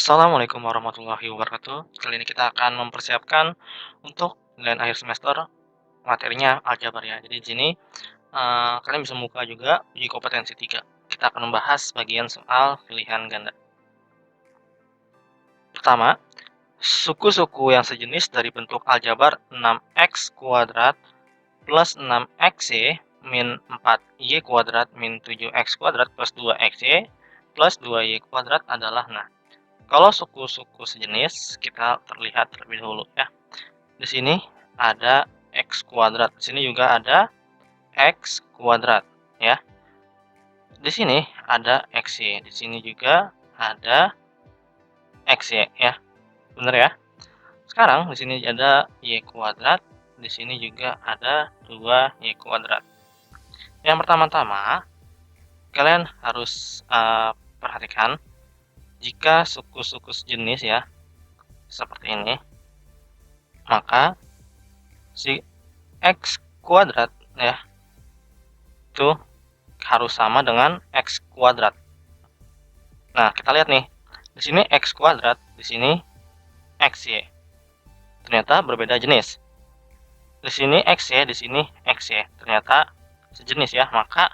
Assalamualaikum warahmatullahi wabarakatuh. Kali ini kita akan mempersiapkan untuk nilai akhir semester materinya aljabar ya. Jadi di sini kalian bisa membuka juga uji kompetensi 3. Kita akan membahas bagian soal pilihan ganda. Pertama, suku-suku yang sejenis dari bentuk aljabar 6x kuadrat plus 6xy min 4y kuadrat min 7x kuadrat plus 2xy plus 2y kuadrat adalah. Nah, kalau suku-suku sejenis, kita terlihat terlebih dahulu ya. Di sini ada x kuadrat, di sini juga ada x kuadrat ya. Di sini ada xy, di sini juga ada xy ya. Benar ya? Sekarang di sini ada y kuadrat, di sini juga ada 2y kuadrat. Yang pertama-tama, kalian harus perhatikan jika suku-suku sejenis ya, seperti ini, maka si x kuadrat ya itu harus sama dengan x kuadrat. Nah, kita lihat nih. Di sini x kuadrat, di sini xy. Ternyata berbeda jenis. Di sini xy, di sini xy. Ternyata sejenis ya. Maka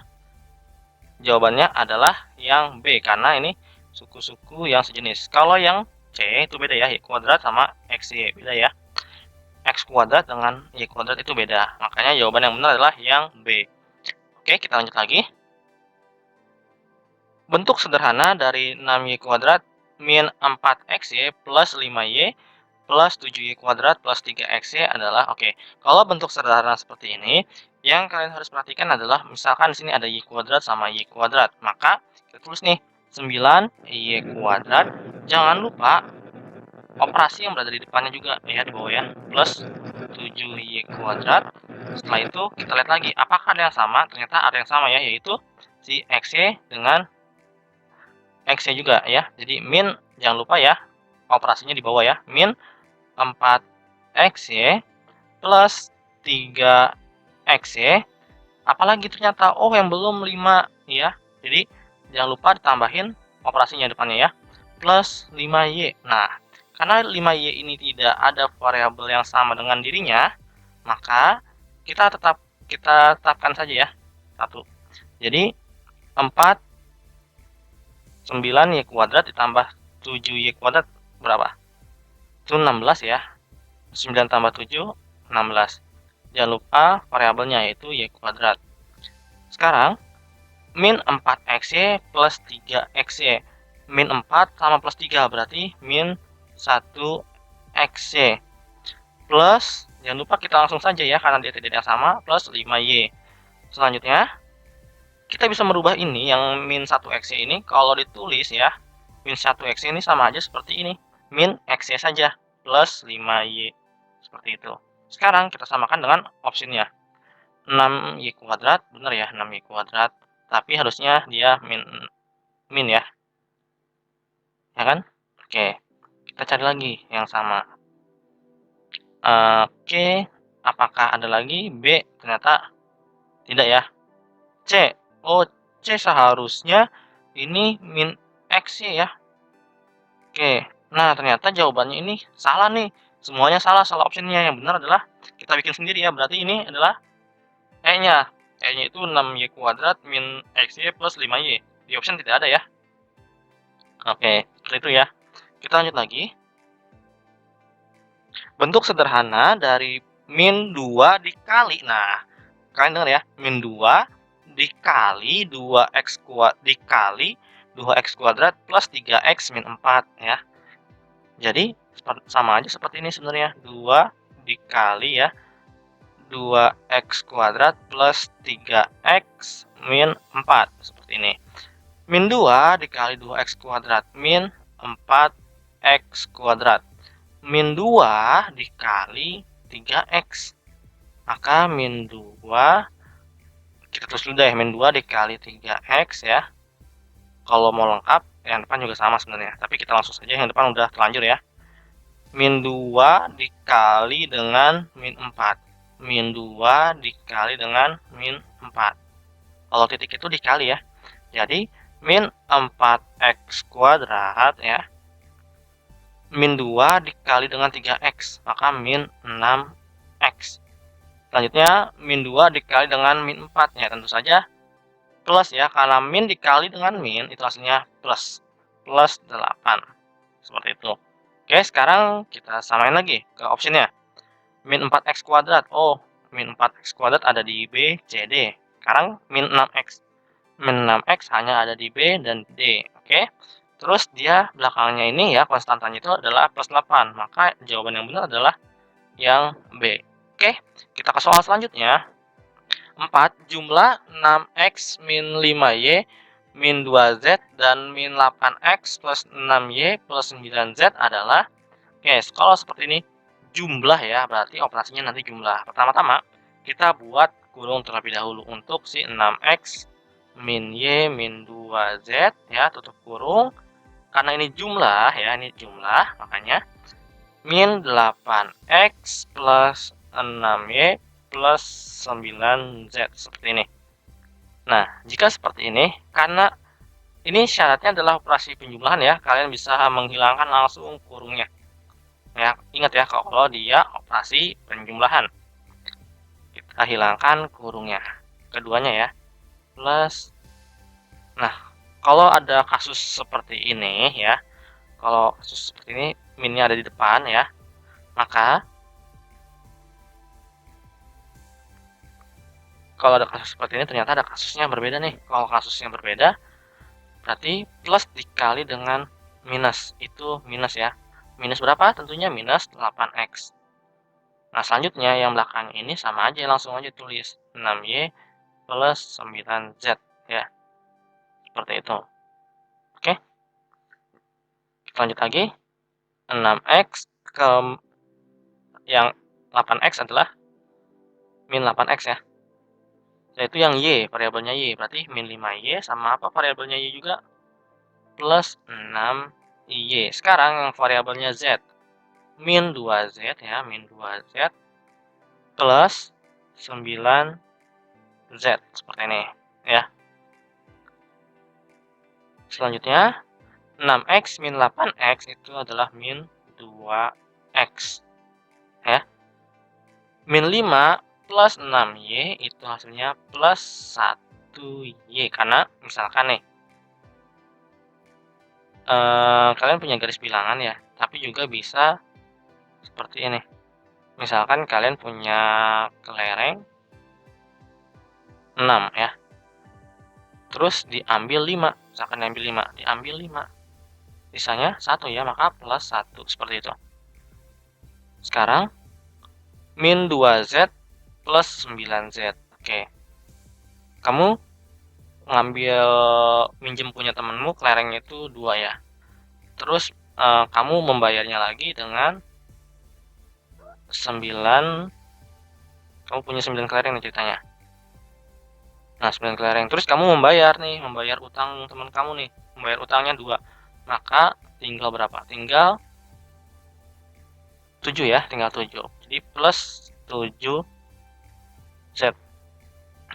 jawabannya adalah yang B karena ini suku-suku yang sejenis. Kalau yang C itu beda ya, y kuadrat sama xy beda ya. X kuadrat dengan y kuadrat itu beda. Makanya jawaban yang benar adalah yang B. Oke, kita lanjut lagi. Bentuk sederhana dari 6y kuadrat min 4xy plus 5y plus 7y kuadrat plus 3xy adalah, oke, kalau bentuk sederhana seperti ini, yang kalian harus perhatikan adalah misalkan di sini ada y kuadrat sama y kuadrat, maka kita tulis nih 9y kuadrat, jangan lupa operasi yang berada di depannya juga ya, di bawah ya, plus 7y kuadrat. Setelah itu kita lihat lagi apakah ada yang sama. Ternyata ada yang sama ya, yaitu si xy dengan xy juga ya. Jadi min, jangan lupa ya, operasinya di bawah ya, min 4xy plus 3xy. Apalagi ternyata, oh yang belum 5 ya. Jadi jangan lupa ditambahin operasinya depannya ya, plus 5y. Nah, karena 5y ini tidak ada variabel yang sama dengan dirinya, maka kita tetapkan saja ya 1. Jadi 9y kuadrat ditambah 7y kuadrat berapa? Itu 16 ya. 9 tambah 7, 16. Jangan lupa variabelnya yaitu y kuadrat. Sekarang min 4xy plus 3xy. Min 4 sama plus 3 berarti min 1xy. Plus, jangan lupa kita langsung saja ya karena dia tidak ada yang sama, plus 5y. Selanjutnya, kita bisa merubah ini yang min 1xy ini kalau ditulis ya, min 1xy ini sama aja seperti ini, min xy saja plus 5y. Seperti itu. Sekarang kita samakan dengan opsinya. 6y kuadrat, benar ya, 6y kuadrat. Tapi harusnya dia min ya. Ya kan? Oke. Kita cari lagi yang sama. Oke, apakah ada lagi? B, ternyata tidak ya. C, oh C seharusnya ini min X ya. Oke, nah ternyata jawabannya ini salah nih. Semuanya salah optionnya. Yang benar adalah kita bikin sendiri ya. Berarti ini adalah E-nya. E-nya itu 6y kuadrat min xy plus 5y. Di option tidak ada ya. Oke, seperti itu ya. Kita lanjut lagi. Bentuk sederhana dari min 2 dikali. Nah, kalian dengar ya, min 2 dikali 2x kuadrat dikali 2x kuadrat plus 3x min 4 ya. Jadi sama aja seperti ini sebenarnya. 2 dikali ya 2x kuadrat plus 3x min 4 seperti ini. Min 2 dikali 2x kuadrat min 4x kuadrat. Min 2 dikali 3x. Maka min 2, kita tulis dulu deh, min 2 dikali 3x ya. Kalau mau lengkap, yang depan juga sama sebenarnya. Tapi kita langsung saja, yang depan udah terlanjur ya. Min 2 dikali dengan min 4. Min 2 dikali dengan min 4. Kalau titik itu dikali ya. Jadi, min 4x kuadrat ya, min 2 dikali dengan 3x, maka min 6x. Selanjutnya, min 2 dikali dengan min 4, ya tentu saja plus ya, karena min dikali dengan min, itu hasilnya plus. Plus 8. Seperti itu. Oke, sekarang kita samain lagi ke optionnya. Min 4x kuadrat. Oh, min 4x kuadrat ada di B, C, D. Sekarang min 6x. Min 6x hanya ada di B dan D. Oke. Terus dia belakangnya ini ya, konstantanya itu adalah plus 8. Maka jawaban yang benar adalah yang B. Oke, kita ke soal selanjutnya. 4 jumlah 6x min 5y min 2z dan min 8x plus 6y plus 9z adalah, oke, kalau seperti ini jumlah ya, berarti operasinya nanti jumlah. Pertama-tama kita buat kurung terlebih dahulu untuk si 6x min y min 2z ya, tutup kurung. Karena ini jumlah ya, ini jumlah, makanya min 8x plus 6y plus 9z seperti ini. Nah, jika seperti ini, karena ini syaratnya adalah operasi penjumlahan ya, kalian bisa menghilangkan langsung kurungnya. Ya, ingat ya, kalau dia operasi penjumlahan. Kita hilangkan kurungnya. Keduanya ya. Plus. Nah, kalau ada kasus seperti ini ya, kalau kasus seperti ini, minnya ada di depan ya, maka kalau ada kasus seperti ini ternyata ada kasusnya yang berbeda nih. Kalau kasusnya berbeda, berarti plus dikali dengan minus. Itu minus ya. Minus berapa? Tentunya minus 8x. Nah, selanjutnya yang belakang ini sama aja, langsung aja tulis 6y plus 9z ya. Seperti itu. Oke. Kita lanjut lagi. 6x ke yang 8x adalah min 8x ya. Yaitu yang y, variabelnya y. Berarti min 5y sama apa variabelnya y juga? Plus 6y. Sekarang yang variabelnya z. Min 2z ya, min 2z plus 9z. Seperti ini ya. Selanjutnya 6x min 8x itu adalah min 2x ya. Min 5 plus 6y itu hasilnya plus 1y. Karena misalkan nih, kalian punya garis bilangan ya, tapi juga bisa seperti ini. Misalkan kalian punya kelereng 6 ya, terus diambil 5, misalkan diambil 5, sisanya 1 ya, maka plus 1, seperti itu. Sekarang min 2z plus 9z. Oke, kamu ngambil minjem punya temenmu kelerengnya itu 2 ya, terus kamu membayarnya lagi dengan 9. Kamu punya 9 kelereng nih ceritanya. Nah, 9 kelereng. Terus kamu membayar utang teman kamu nih. Membayar utangnya 2. Maka tinggal berapa? Tinggal 7 ya, tinggal 7. Jadi plus 7z.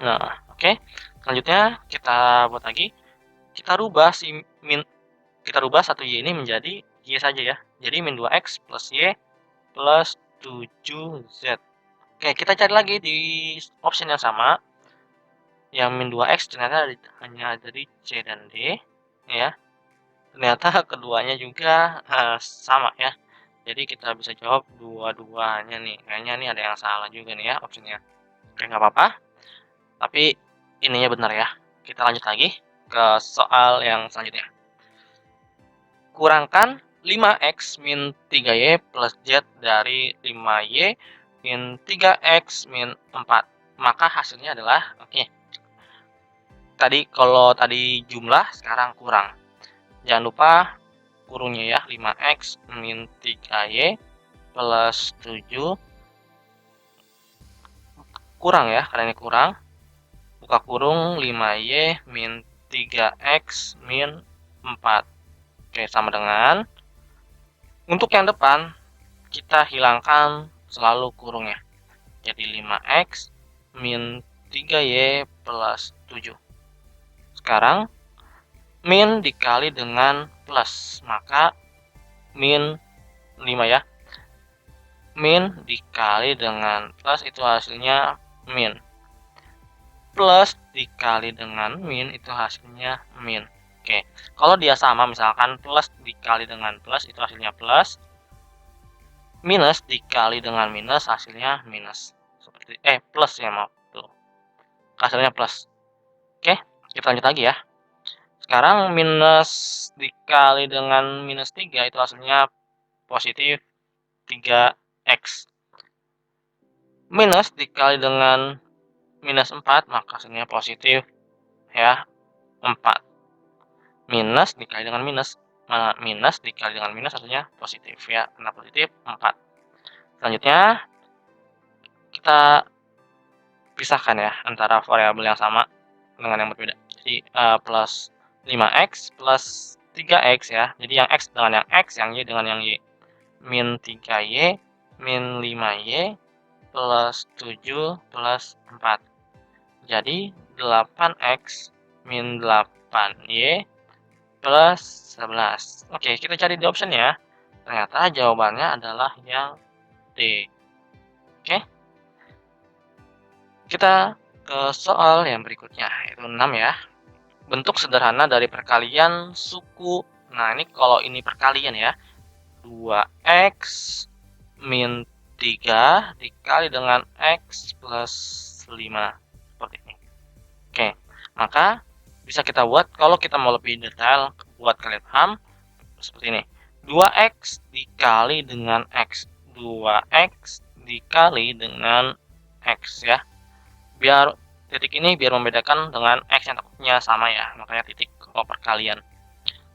Nah, oke. Selanjutnya kita buat lagi. Kita rubah kita rubah 1y ini menjadi y saja ya. Jadi min 2x plus y plus 7z. Oke, kita cari lagi di option yang sama. Yang min 2x ternyata hanya ada di C dan D ya. Ternyata keduanya juga sama ya. Jadi kita bisa jawab dua-duanya nih. Kayaknya nih ada yang salah juga nih ya opsinya. Oke, nggak apa-apa. Tapi ininya benar ya. Kita lanjut lagi ke soal yang selanjutnya. Kurangkan 5x min 3y plus z dari 5y min 3x min 4. Maka hasilnya adalah, oke. Kalau tadi jumlah, sekarang kurang. Jangan lupa kurungnya ya, 5x min 3y plus 7. Kurang ya, karena ini kurang. Buka kurung 5y min 3x min 4. Oke, sama dengan. Untuk yang depan, kita hilangkan selalu kurungnya. Jadi 5x min 3y plus 7. Sekarang min dikali dengan plus, maka min 5 ya. Min dikali dengan plus itu hasilnya min. Plus dikali dengan min itu hasilnya min. Oke, kalau dia sama misalkan plus dikali dengan plus itu hasilnya plus, minus dikali dengan minus hasilnya minus. Seperti plus ya, maaf. Tuh. Hasilnya plus. Oke, kita lanjut lagi ya. Sekarang minus dikali dengan minus 3 itu hasilnya positif 3x. Minus dikali dengan minus 4 maka hasilnya positif ya 4. Minus dikali dengan minus, minus dikali dengan minus hasilnya positif ya, karena positif 4. Selanjutnya kita pisahkan ya antara variabel yang sama dengan yang berbeda. Jadi plus 5x plus 3x ya. Jadi yang x dengan yang x, yang y dengan yang y. Min 3y min 5y plus 7 plus 4. Jadi 8x min 8y plus 11. Oke, kita cari di option ya. Ternyata jawabannya adalah yang D. Oke. Kita ke soal yang berikutnya, yaitu 6 ya. Bentuk sederhana dari perkalian suku. Nah, ini kalau ini perkalian ya. 2x min 3 dikali dengan x plus 5. Seperti ini. Oke, maka bisa kita buat, kalau kita mau lebih detail, buat kalian paham, seperti ini. 2x dikali dengan x. 2x dikali dengan x ya. Biar titik ini biar membedakan dengan x yang takutnya sama ya, makanya titik kalau perkalian.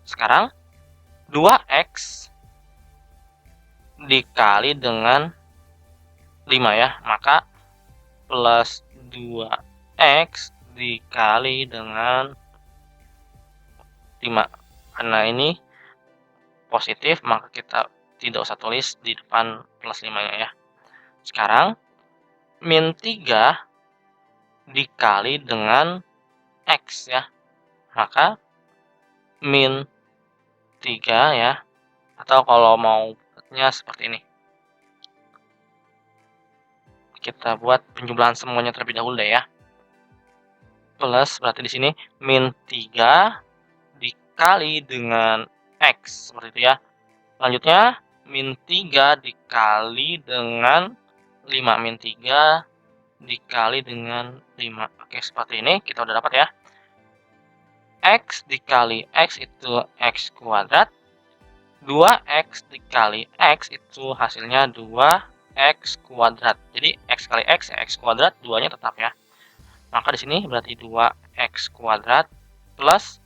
Sekarang 2x dikali dengan 5 ya, maka plus 2x dikali dengan 5. Karena ini positif, maka kita tidak usah tulis di depan plus 5-nya ya. Sekarang min 3 dikali dengan x ya, maka min 3 ya, atau kalau mau buatnya seperti ini, kita buat penjumlahan semuanya terlebih dahulu deh ya. Plus berarti di sini min 3 dikali dengan x seperti itu ya. Selanjutnya min 3 dikali dengan 5, min 3 dikali dengan 5. Oke, seperti ini kita udah dapat ya. X dikali X itu X kuadrat. 2X dikali X itu hasilnya 2X kuadrat. Jadi X kali X ya X kuadrat, 2-nya tetap ya. Maka di sini berarti 2X kuadrat plus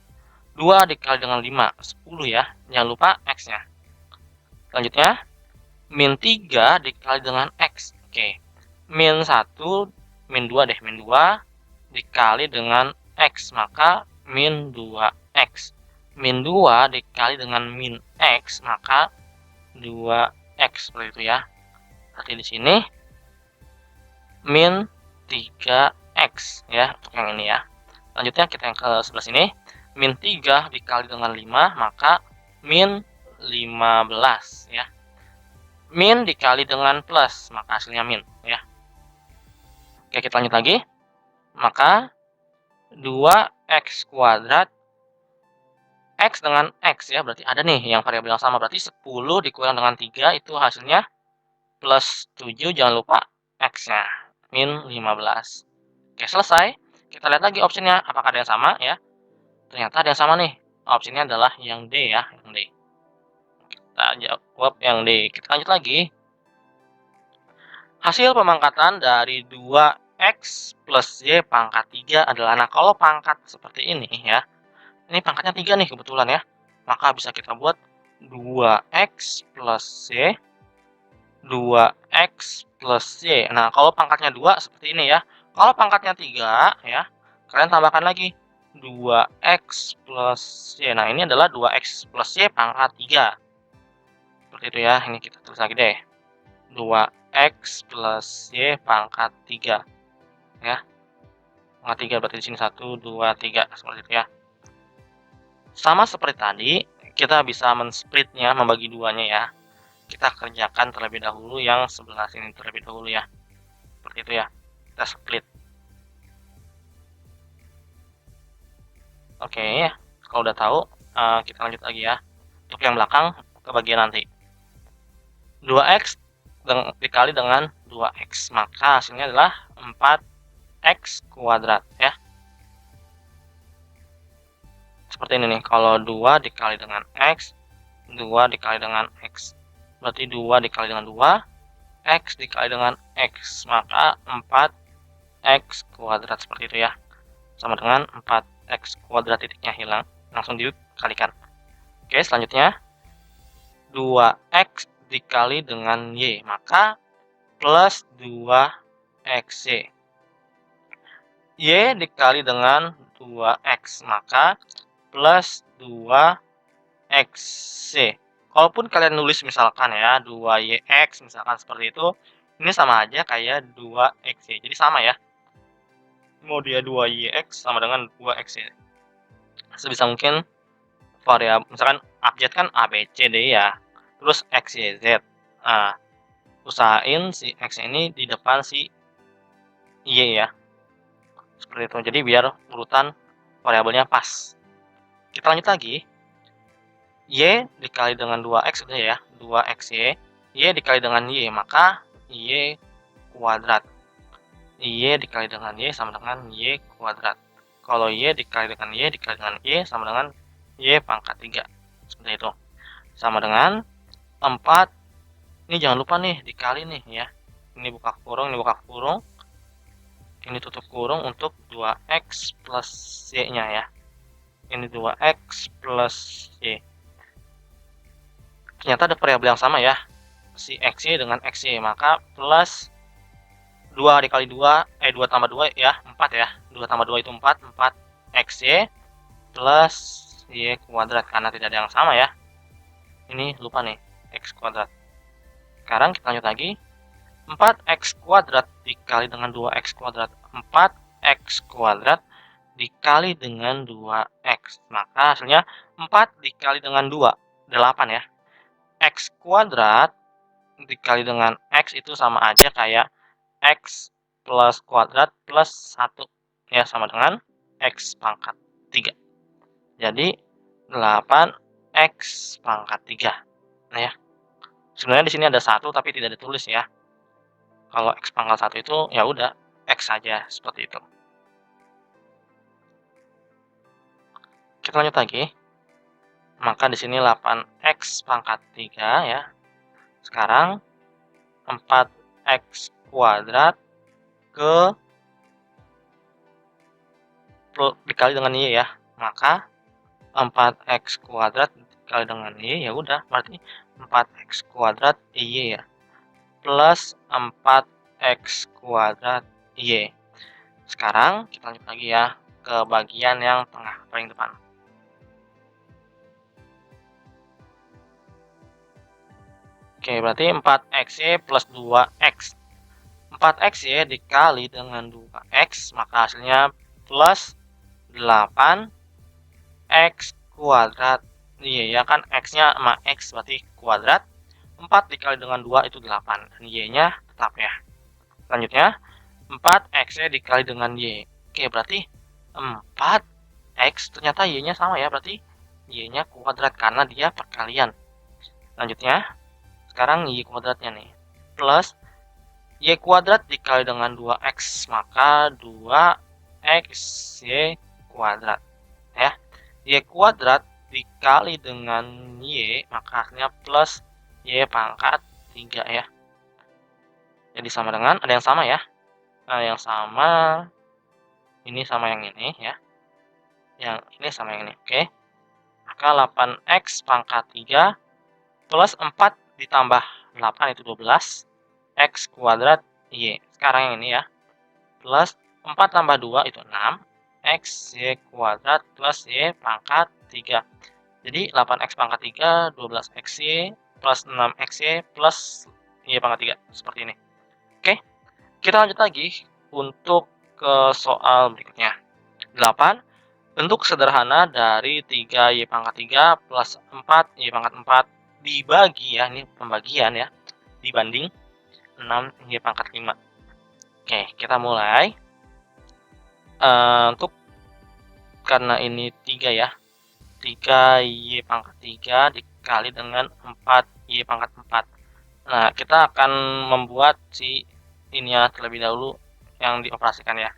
2 dikali dengan 5, 10 ya. Jangan lupa X-nya. Selanjutnya, min 3 dikali dengan X. Oke, min 1, min 2 deh, min 2 dikali dengan X, maka min 2X. Min 2 dikali dengan min X, maka 2X, seperti itu ya. Berarti di sini min 3X ya, untuk yang ini ya. Selanjutnya kita yang ke sebelah sini, min 3 dikali dengan 5, maka min 15 ya. Min dikali dengan plus, maka hasilnya min ya. Oke, kita lanjut lagi. Maka 2x kuadrat x dengan x ya, berarti ada nih yang variabel yang sama, berarti 10 dikurang dengan 3 itu hasilnya plus 7, jangan lupa x-nya min 15. Oke, selesai. Kita lihat lagi opsinya apakah ada yang sama ya. Ternyata ada yang sama nih. Opsinya adalah yang D ya, yang D. Kita jawab yang D. Kita lanjut lagi. Hasil pemangkatan dari 2x plus y pangkat 3 adalah, nah kalau pangkat seperti ini ya, ini pangkatnya 3 nih kebetulan ya, maka bisa kita buat 2x plus y, 2x plus y. Nah kalau pangkatnya 2 seperti ini ya, kalau pangkatnya 3 ya, kalian tambahkan lagi 2x plus y. Nah ini adalah 2x plus y pangkat 3. Seperti itu ya, ini kita tulis lagi deh. 2x plus y pangkat 3 ya. Pangkat 3 berarti di sini 1 2 3 seperti itu ya. Sama seperti tadi, kita bisa men-splitnya, membagi duanya ya. kita kerjakan terlebih dahulu yang sebelah sini terlebih dahulu ya. Seperti itu ya. Kita split. Oke, kalau udah tahu, kita lanjut lagi ya. Untuk yang belakang ke bagian nanti. 2x dikali dengan 2x, maka hasilnya adalah 4x kuadrat ya. Seperti ini nih, kalau 2 dikali dengan x, 2 dikali dengan x. Berarti 2 dikali dengan 2, x dikali dengan x, maka 4x kuadrat seperti itu ya. Sama dengan 4x kuadrat, titiknya hilang, langsung dikalikan. Oke, selanjutnya 2x dikali dengan y, maka plus 2xy. Y dikali dengan 2x, maka plus 2xy. Kalaupun kalian nulis misalkan ya 2yx misalkan seperti itu, ini sama aja kayak 2xy. Jadi sama ya. Mau dia 2yx sama dengan 2xy. Sebisa mungkin variabel misalkan abjad kan a b c d ya. Terus x y z. Nah, usahain si x ini di depan si y ya. Seperti itu. Jadi biar urutan variabelnya pas. Kita lanjut lagi. Y dikali dengan 2x udah ya, 2xy. Y dikali dengan y, maka y kuadrat. Y dikali dengan y sama dengan y kuadrat. Kalau y dikali dengan y dikali dengan y sama dengan y pangkat 3. Seperti itu. Sama dengan 4. Ini jangan lupa nih dikali nih ya. Ini buka kurung, ini buka kurung. Ini tutup kurung untuk 2x plus y-nya ya. Ini 2x plus y. Ternyata ada variabel yang sama ya. Si xy dengan xy, maka plus 2 dikali 2, 2 tambah 2 ya, 4 ya. 2 tambah 2 itu 4, 4xy plus y kuadrat, karena tidak ada yang sama ya. Ini lupa nih, x kuadrat. Sekarang kita lanjut lagi. 4x kuadrat dikali dengan 2x kuadrat. 4x kuadrat dikali dengan 2x. Maka hasilnya 4 dikali dengan 2, 8 ya. X kuadrat dikali dengan x itu sama aja kayak x plus kuadrat plus 1. Ya, sama dengan x pangkat 3. Jadi 8x pangkat 3. Nah ya. Sebenarnya di sini ada 1 tapi tidak ditulis ya. Kalau x pangkat 1 itu ya udah x saja seperti itu. Kita lanjut lagi. Maka di sini 8x pangkat 3 ya. Sekarang 4x kuadrat ke dikali dengan y ya. Maka 4x kuadrat dikali dengan y ya udah berarti 4x kuadrat y ya. Plus 4x kuadrat y. Sekarang kita lanjut lagi ya ke bagian yang tengah paling depan. Oke, berarti 4xy plus 2x. 4xy dikali dengan 2x, maka hasilnya plus 8x kuadrat. Iya ya kan, x-nya sama x berarti kuadrat. 4 dikali dengan 2 itu 8. Dan y-nya tetap ya. Selanjutnya, 4x dikali dengan y. Oke, berarti 4x, ternyata y-nya sama ya, berarti y-nya kuadrat karena dia perkalian. Selanjutnya, sekarang y kuadratnya nih, plus y kuadrat dikali dengan 2x, maka 2x y kuadrat ya. Y kuadrat dikali dengan y, maka hasilnya plus y pangkat 3 ya. Jadi sama dengan, ada yang sama ya. Nah, yang sama ini sama yang ini ya. Yang ini sama yang ini. Oke. Maka 8x pangkat 3 plus 4 ditambah 8 itu 12 x kuadrat y. Sekarang yang ini ya. Plus 4 tambah 2 itu 6 x y kuadrat plus y pangkat 3. Jadi 8x pangkat 3 12xy plus 6xy plus y pangkat 3 seperti ini. Oke. Kita lanjut lagi untuk ke soal berikutnya. 8. Bentuk sederhana dari 3y pangkat 3 plus 4y pangkat 4 dibagi ya, ini pembagian ya, dibanding 6Y pangkat 5. Oke, kita mulai. Untuk karena ini 3 ya, 3Y pangkat 3 dikali dengan 4Y pangkat 4. Nah, kita akan membuat si ini ya terlebih dahulu yang dioperasikan ya,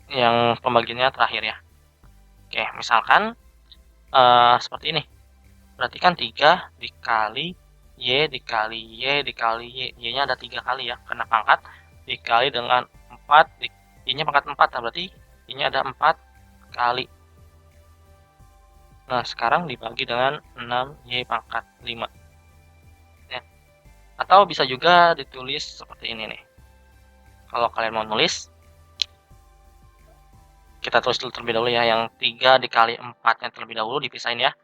yang pembagiannya terakhir ya. Oke, misalkan seperti ini. Berarti kan 3 dikali Y dikali Y dikali Y. Y-nya ada 3 kali ya, karena pangkat dikali dengan 4, Y-nya pangkat 4, nah berarti Y-nya ada 4 kali. Nah, sekarang dibagi dengan 6Y pangkat 5. Ya. Atau bisa juga ditulis seperti ini nih. Kalau kalian mau nulis, kita tulis dulu terlebih dahulu ya, yang 3 dikali 4-nya terlebih dahulu dipisahin ya.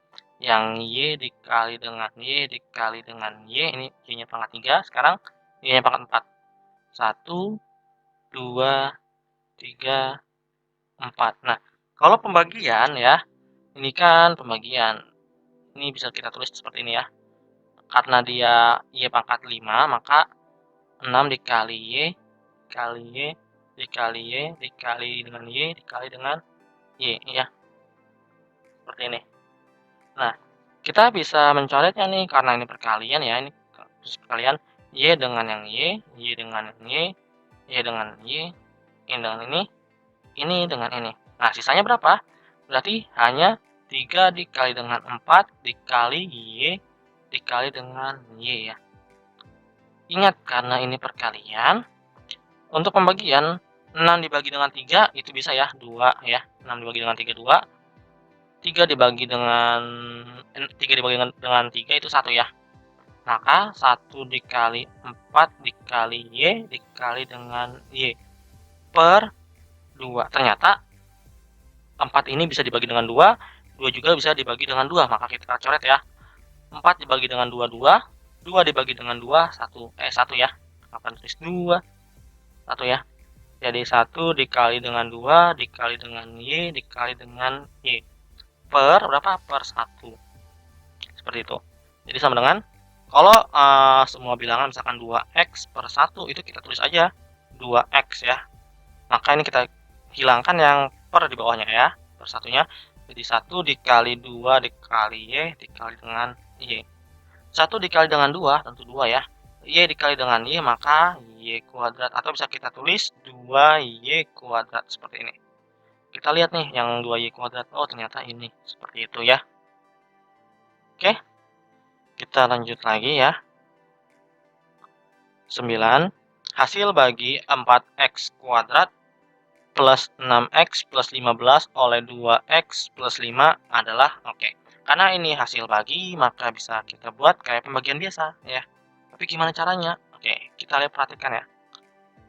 Yang Y dikali dengan Y dikali dengan Y, ini Y-nya pangkat 3, sekarang Y-nya pangkat 4. 1, 2, 3, 4. Nah, kalau pembagian ya, ini kan pembagian. Ini bisa kita tulis seperti ini ya. Karena dia Y pangkat 5, maka 6 dikali Y, dikali Y, dikali Y, dikali dengan Y, dikali dengan Y ya. Seperti ini. Nah, kita bisa mencoretnya nih, karena ini perkalian ya, ini perkalian Y dengan yang Y, Y dengan yang Y, Y dengan Y, ini dengan ini dengan ini. Nah, sisanya berapa? Berarti hanya 3 dikali dengan 4 dikali Y dikali dengan Y ya. Ingat, karena ini perkalian, untuk pembagian 6 dibagi dengan 3 itu bisa ya, 2 ya. 6 dibagi dengan 3, 2. 3 dibagi dengan 3 itu 1 ya. Maka 1 dikali 4 dikali Y dikali dengan Y per 2. Ternyata 4 ini bisa dibagi dengan 2, 2 juga bisa dibagi dengan 2. Maka kita coret ya. 4 dibagi dengan 2, 2. 2 dibagi dengan 2, 1 ya. Akan tulis 2, 1 ya. Jadi 1 dikali dengan 2 dikali dengan Y dikali dengan Y. Per berapa? Per 1. Seperti itu. Jadi sama dengan, kalau semua bilangan misalkan 2x per 1, itu kita tulis aja 2x ya. Maka ini kita hilangkan yang per di bawahnya ya, per satunya. Jadi 1 dikali 2 dikali Y dikali dengan Y. 1 dikali dengan 2 tentu 2 ya. Y dikali dengan Y, maka Y kuadrat, atau bisa kita tulis 2Y kuadrat seperti ini. Kita lihat nih yang 2Y kuadrat, oh ternyata ini, seperti itu ya. Oke, kita lanjut lagi ya. 9. Hasil bagi 4x kuadrat plus 6x plus 15 oleh 2x plus 5 adalah, oke. Karena ini hasil bagi, maka bisa kita buat kayak pembagian biasa ya. Tapi gimana caranya? Oke, kita lihat, perhatikan ya.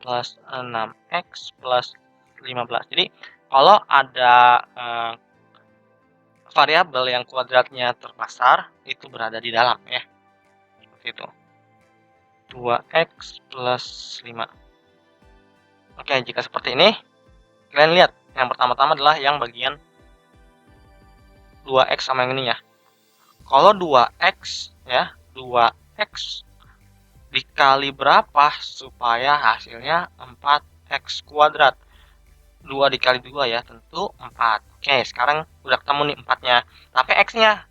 Plus 6x plus 15. Jadi, kalau ada variabel yang kuadratnya terpasar, itu berada di dalam ya. Seperti itu. 2x plus 5. Oke, jika seperti ini, kalian lihat, yang pertama-tama adalah yang bagian 2x sama yang ini ya. Kalau 2x ya, 2x dikali berapa supaya hasilnya 4x kuadrat? 2 dikali 2 ya, tentu 4. Oke, sekarang udah ketemu nih 4-nya. Tapi x-nya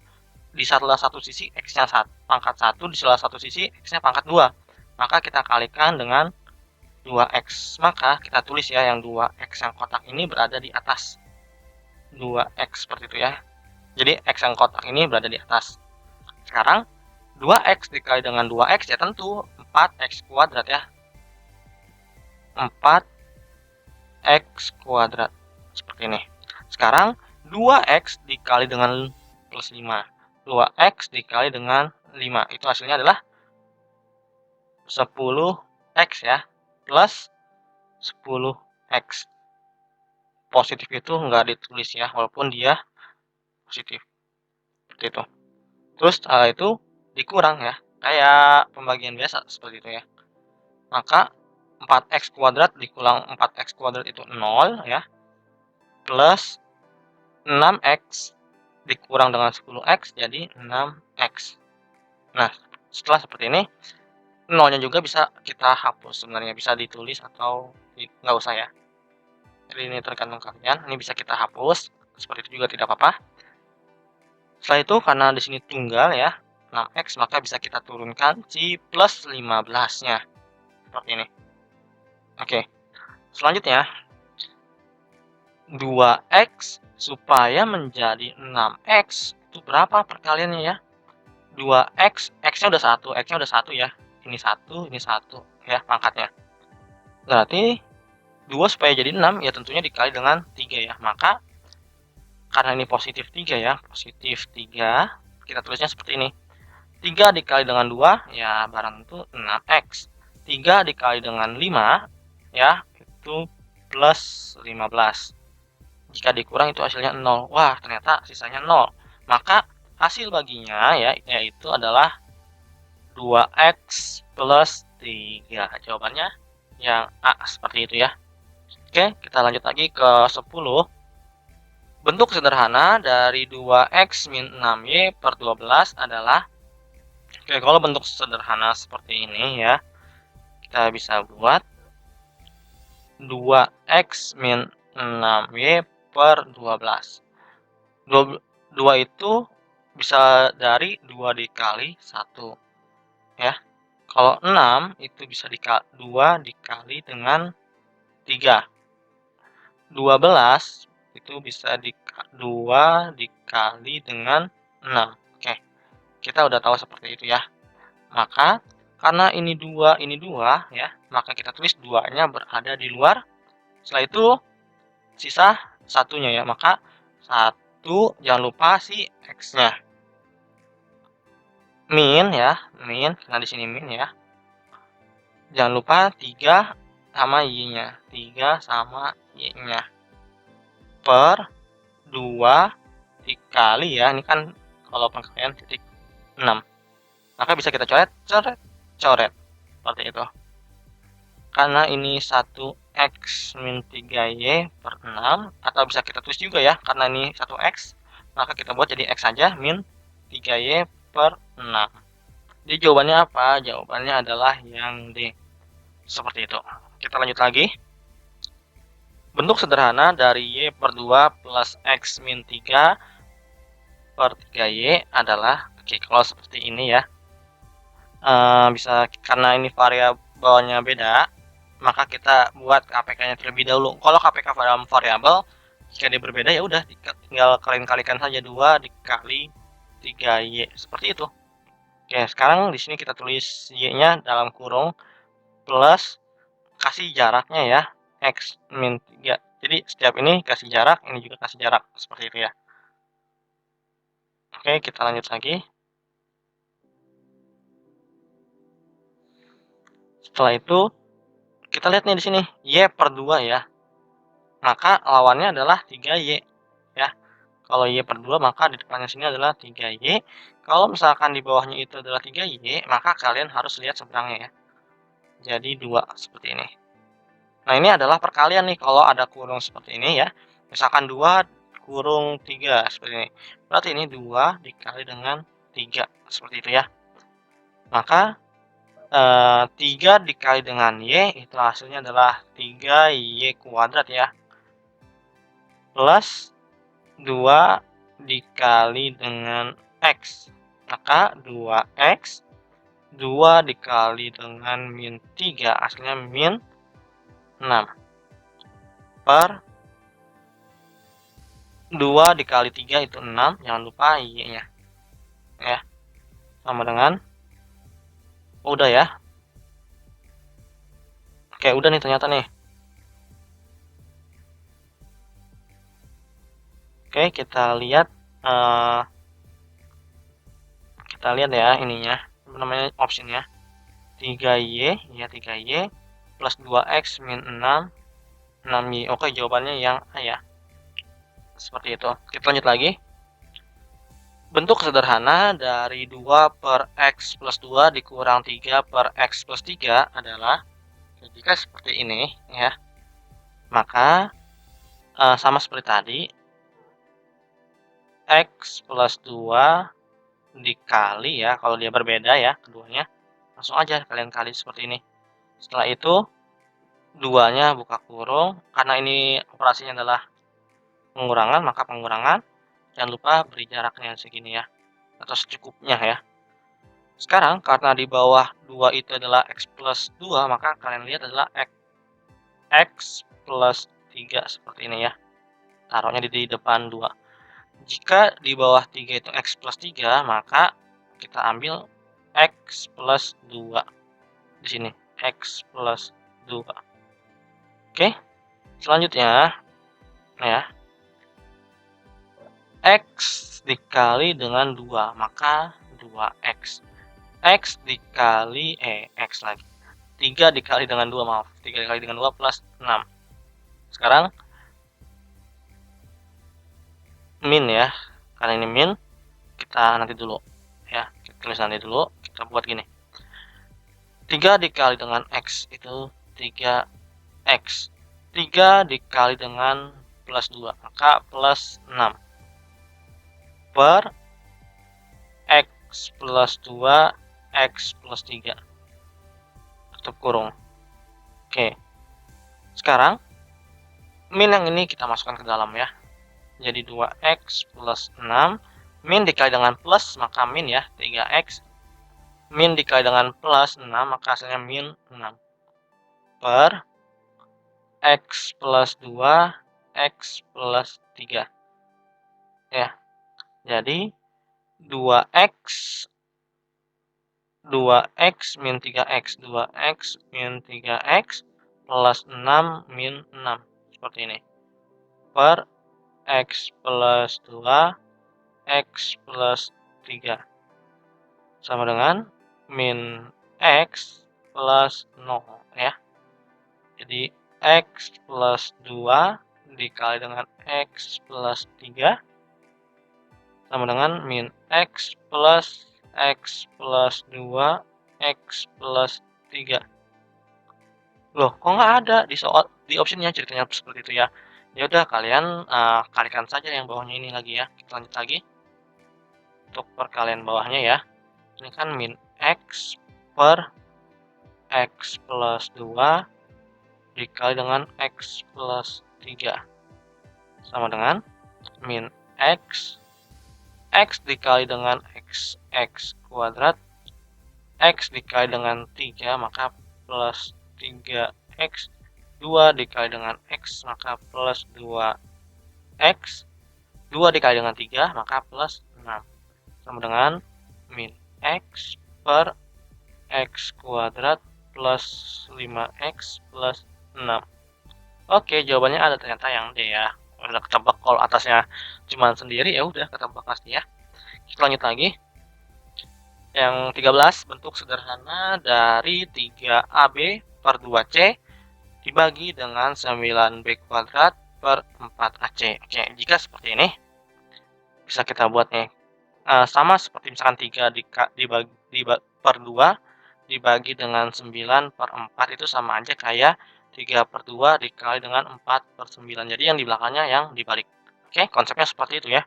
di salah satu sisi x-nya pangkat 1, di salah satu sisi x-nya pangkat 2. Maka kita kalikan dengan 2x. Maka kita tulis ya, yang 2x yang kotak ini berada di atas 2x, seperti itu ya. Jadi x yang kotak ini berada di atas. Sekarang 2x dikali dengan 2x ya tentu 4x kuadrat ya. 4x kuadrat. Seperti ini. Sekarang 2x dikali dengan plus 5. 2x dikali dengan 5. Itu hasilnya adalah 10x ya. Plus 10x. Positif itu nggak ditulis ya, walaupun dia positif. Seperti itu. Terus itu dikurang ya, kayak pembagian biasa seperti itu ya. Maka 4x kuadrat dikurang 4x kuadrat itu 0 ya, plus 6x dikurang dengan 10x jadi 6x. Nah, setelah seperti ini, nolnya juga bisa kita hapus sebenarnya, bisa ditulis atau nggak usah ya. Jadi ini tergantung kalian, ini bisa kita hapus, seperti itu juga tidak apa-apa. Setelah itu karena di sini tunggal ya, 6x, maka bisa kita turunkan si plus 15-nya, seperti ini. Oke, selanjutnya 2x supaya menjadi 6x, itu berapa perkaliannya ya? 2x, x-nya udah 1, x-nya udah 1 ya. Ini 1 ya pangkatnya. Berarti 2 supaya jadi 6 ya tentunya dikali dengan 3 ya. Maka karena ini positif 3 ya, positif 3, kita tulisnya seperti ini. 3 dikali dengan 2 ya barang tentu 6x. 3 dikali dengan 5 ya itu plus 15. Jika dikurang itu hasilnya 0. Wah, ternyata sisanya 0. Maka hasil baginya ya yaitu adalah 2x plus 3. Jawabannya yang A seperti itu ya. Oke, kita lanjut lagi ke 10. Bentuk sederhana dari 2x min 6y per 12 adalah, oke, kalau bentuk sederhana seperti ini ya, kita bisa buat 2x min 6y per 12. 2 itu bisa dari 2 dikali 1 ya. Kalau 6 itu bisa 2 dikali dengan 3. 12 itu bisa 2 dikali dengan 6. Oke, kita udah tahu seperti itu ya. Maka karena ini 2 ya, maka kita tulis 2-nya berada di luar. Setelah itu sisa satunya ya, maka 1 jangan lupa si x-nya. Min ya, min, karena di sini min ya. Jangan lupa 3 sama y-nya. 3 sama y-nya. Per 2 dikali ya, ini kan kalau pengkalian titik 6. Maka bisa kita coret, coret, coret. Seperti itu. Karena ini 1x min 3y per 6, atau bisa kita tulis juga ya, karena ini 1x, maka kita buat jadi x saja, min 3y per 6. Jadi jawabannya apa? Jawabannya adalah yang D. Seperti itu. Kita lanjut lagi. Bentuk sederhana dari y per 2 plus x min 3 per 3y adalah, oke, kalau seperti ini ya, bisa karena ini variabelnya beda, maka kita buat KPK-nya terlebih dahulu. Kalau KPK dalam variabel, jika dia berbeda ya udah tinggal kalikan saja 2 dikali 3y, seperti itu. Oke, sekarang di sini kita tulis y-nya dalam kurung plus kasih jaraknya ya, x min 3. Jadi setiap ini kasih jarak, ini juga kasih jarak, seperti itu ya. Oke, kita lanjut lagi. Setelah itu kita lihat nih di sini y per 2 ya. Maka lawannya adalah 3y ya. Kalau y per 2 maka di depannya sini adalah 3y. Kalau misalkan di bawahnya itu adalah 3y, maka kalian harus lihat seberangnya ya. Jadi 2 seperti ini. Nah, ini adalah perkalian nih kalau ada kurung seperti ini ya. Misalkan 2 kurung 3 seperti ini. Berarti ini 2 dikali dengan 3 seperti itu ya. Maka 3 dikali dengan y itu hasilnya adalah 3y kuadrat ya. Plus 2 dikali dengan x. Maka 2x 2 dikali dengan min 3 hasilnya min 6 per 2 dikali 3 itu 6, jangan lupa y-nya ya, sama dengan, udah ya. Oke, udah nih ternyata nih. Oke, kita lihat ya ininya, apa namanya, optionnya 3y ya, 3y plus 2x min 6 6y. Oke, jawabannya yang A ya, seperti itu. Kita lanjut lagi. Bentuk sederhana dari 2 per x plus 2 dikurang 3 per x plus 3 adalah, jika seperti ini ya, maka sama seperti tadi, x plus 2 dikali ya, kalau dia berbeda ya keduanya, langsung aja kalian kali seperti ini. Setelah itu, 2-nya buka kurung, karena ini operasinya adalah pengurangan, maka pengurangan, jangan lupa beri jaraknya segini ya, atau secukupnya ya. Sekarang karena di bawah 2 itu adalah X plus 2, maka kalian lihat adalah X plus 3 seperti ini ya, taruhnya di depan 2. Jika di bawah 3 itu X plus 3, maka kita ambil X plus 2 di sini, X plus 2. Oke, selanjutnya ya, X dikali dengan 2, maka 2X. X dikali X lagi. 3 dikali dengan 2, maaf. 3 dikali dengan 2 plus 6. Sekarang min ya. Karena ini min, kita nanti dulu ya. Kita tulis nanti dulu, kita buat gini. 3 dikali dengan X itu 3X. 3 dikali dengan plus 2, maka plus 6. Per X plus 2, X plus 3. Tutup kurung. Oke. Sekarang, min yang ini kita masukkan ke dalam ya. Jadi 2X plus 6. Min dikali dengan plus, maka min ya, 3X. Min dikali dengan plus 6, maka hasilnya min 6. Per X plus 2, X plus 3. Ya, jadi 2X min 3X, 2X min 3X plus 6 min 6. Seperti ini. Per X plus 2, X plus 3. Sama dengan min X plus 0 ya. Jadi X plus 2 dikali dengan X plus 3 sama dengan min X plus 2, X plus 3. Loh, kok nggak ada di optionnya ceritanya seperti itu ya. Ya udah kalian kalikan saja yang bawahnya ini lagi ya. Kita lanjut lagi. Untuk perkalian bawahnya ya. Ini kan min X per X plus 2 dikali dengan X plus 3. Sama dengan min X dikali dengan X kuadrat, X dikali dengan 3, maka plus 3X, 2 dikali dengan X, maka plus 2X, 2 dikali dengan 3, maka plus 6. Sama dengan min X per X kuadrat plus 5X plus 6. Oke, jawabannya ada ternyata yang D ya. Udah ketebak kalau atasnya cuma sendiri, ya udah ketebak pasti ya. Kita lanjut lagi. Yang 13, bentuk sederhana dari 3AB per 2C dibagi dengan 9B kuadrat per 4AC. Oke, jika seperti ini, bisa kita buat nih. Sama seperti misalkan 3 per 2 dibagi dengan 9 per 4 itu sama aja kayak 3 per 2 dikali dengan 4 per 9. Jadi yang di belakangnya yang dibalik. Oke, konsepnya seperti itu ya.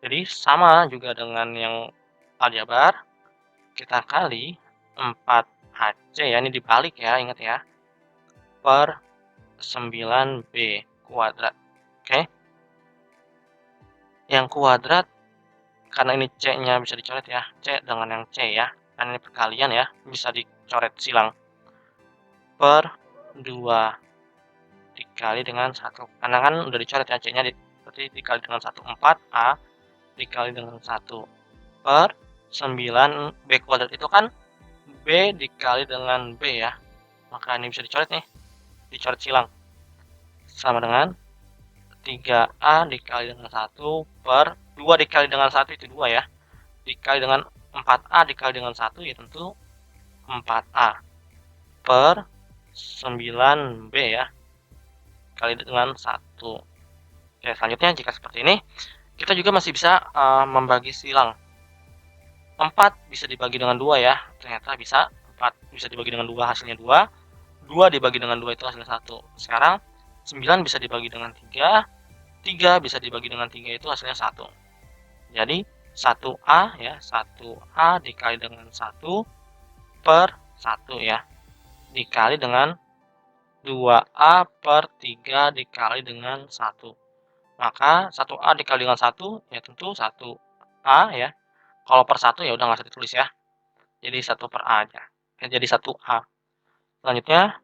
Jadi sama juga dengan yang aljabar, kita kali 4AC ya, ini dibalik ya, ingat ya, per 9B kuadrat. Oke. Yang kuadrat, karena ini C-nya bisa dicoret ya, C dengan yang C ya, karena ini perkalian ya, bisa dicoret silang. Per 2 dikali dengan 1, karena kan udah dicoret ya C-nya, berarti dikali dengan 1, 4A dikali dengan 1 per 9B kuadrat itu kan B dikali dengan B ya, maka ini bisa dicoret nih, dicoret silang, sama dengan 3A dikali dengan 1 per 2 dikali dengan 1 itu 2 ya, dikali dengan 4A dikali dengan 1 ya tentu 4A per 9B ya, kali dengan 1. Oke, selanjutnya jika seperti ini, kita juga masih bisa membagi silang. 4 bisa dibagi dengan 2 ya, ternyata bisa. 4 bisa dibagi dengan 2, hasilnya 2. 2 dibagi dengan 2 itu hasilnya 1. Sekarang 9 bisa dibagi dengan 3. 3 bisa dibagi dengan 3 itu hasilnya 1. Jadi 1A ya, 1A dikali dengan 1 per 1 ya, dikali dengan 2A per 3 dikali dengan 1. Maka 1A dikali dengan 1 ya tentu 1A ya. Kalau per 1 ya udah nggak usah ditulis ya. Jadi 1 per A aja. Ya, jadi 1A. Selanjutnya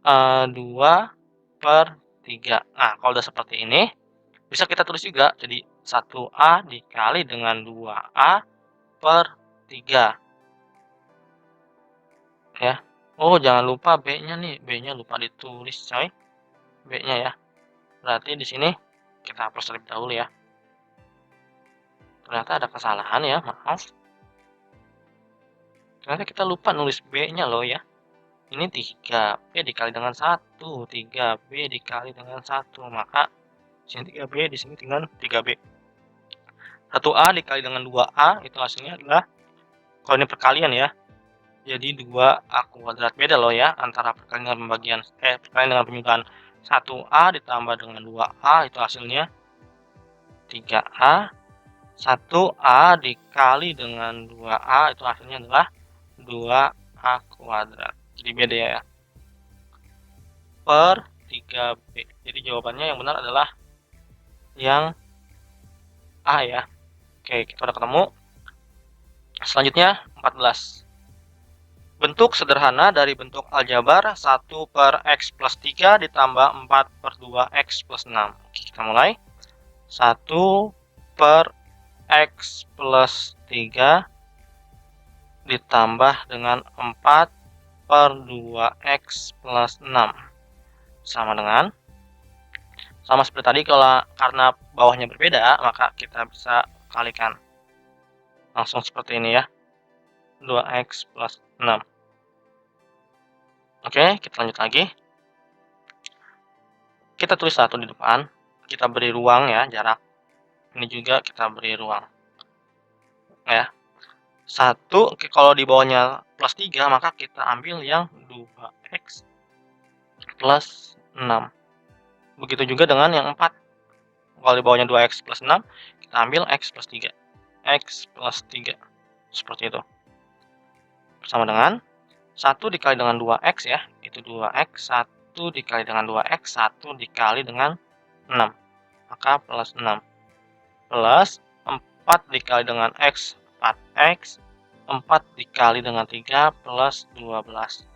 2 per 3. Nah, kalau udah seperti ini bisa kita tulis juga jadi 1A dikali dengan 2A per 3 ya. Oh, jangan lupa B-nya nih, B-nya lupa ditulis coy. B-nya ya. Berarti di sini kita hapus terlebih dahulu ya. Ternyata ada kesalahan ya, maaf. Ternyata kita lupa nulis B-nya loh ya. Ini 3B dikali dengan 1, 3B dikali dengan 1, maka sini 3B, di sini tinggal 3B. 1A dikali dengan 2A itu hasilnya adalah, kalau ini perkalian ya, jadi 2A kuadrat. Beda loh ya antara perkalian dengan pembagian, perkalian dengan penyudahan. 1A ditambah dengan 2A itu hasilnya 3A. 1A dikali dengan 2A itu hasilnya adalah 2A kuadrat. Jadi beda ya. Per 3B. Jadi jawabannya yang benar adalah yang A ya. Oke, kita udah ketemu. Selanjutnya 14. Bentuk sederhana dari bentuk aljabar 1 per X plus 3 ditambah 4 per 2 X plus 6. Oke, kita mulai. 1 per X plus 3 ditambah dengan 4 per 2 X plus 6. Sama dengan, sama seperti tadi, kalau karena bawahnya berbeda, maka kita bisa kalikan. Langsung seperti ini ya. 2X plus 6. Oke, kita lanjut lagi. Kita tulis 1 di depan. Kita beri ruang ya, jarak. Ini juga kita beri ruang. Ya. 1, kalau di bawahnya plus 3, maka kita ambil yang 2X plus 6. Begitu juga dengan yang 4. Kalau di bawahnya 2X plus 6, kita ambil X plus 3. X plus 3. Seperti itu. Sama dengan 1 dikali dengan 2X ya, itu 2X, 1 dikali dengan 2X, 1 dikali dengan 6, maka plus 6, plus 4 dikali dengan X, 4X, 4 dikali dengan 3 plus 12,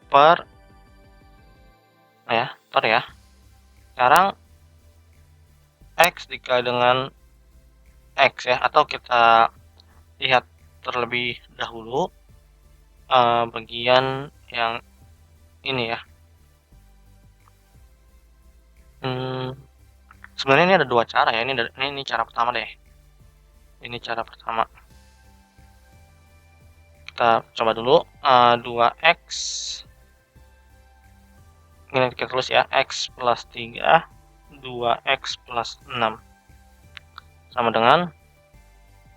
per ya, sekarang X dikali dengan X ya, atau kita lihat terlebih dahulu bagian yang ini ya. Sebenarnya ini ada 2 cara ya. Ini cara pertama deh. Ini cara pertama. Kita coba dulu 2X. Ini kita tulis ya, X plus 3, 2X plus 6. Sama dengan,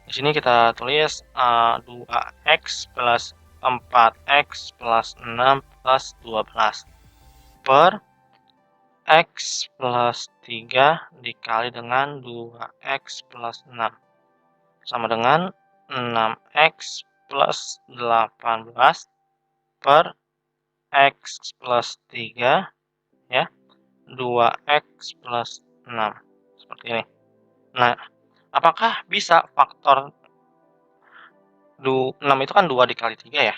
di sini kita tulis 2X plus 4X plus 6 plus 12 per X plus 3 dikali dengan 2X plus 6. Sama dengan 6X plus 18 per X plus 3 ya, 2X plus 6. Seperti ini. Nah, apakah bisa faktor 6 itu kan 2 dikali 3 ya.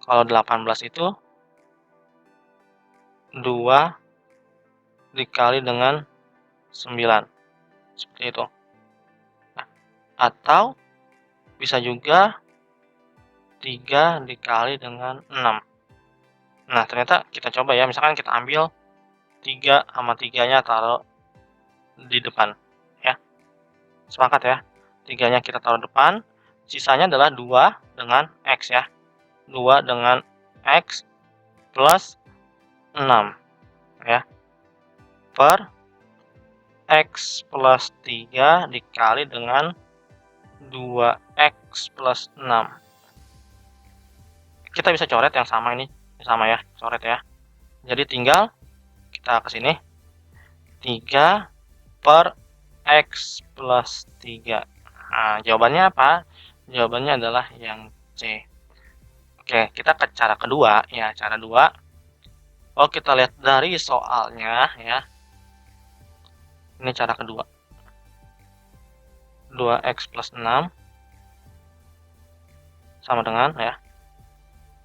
Kalau 18 itu 2 dikali dengan 9. Seperti itu. Nah, atau bisa juga 3 dikali dengan 6. Nah, ternyata kita coba ya, misalkan kita ambil 3 sama 3-nya taruh di depan ya. Sepakat ya. 3-nya kita taruh depan, sisanya adalah 2 dengan X ya. 2 dengan X plus 6 ya. Per X plus 3 dikali dengan 2X plus 6. Kita bisa coret yang sama ini, sama ya, coret ya. Jadi tinggal kita ke sini. 3 per X plus 3. Nah, jawabannya apa? Jawabannya adalah yang C. Oke, kita ke cara kedua ya, cara 2. Oh, kita lihat dari soalnya ya. Ini cara kedua. 2x plus 6 sama dengan ya.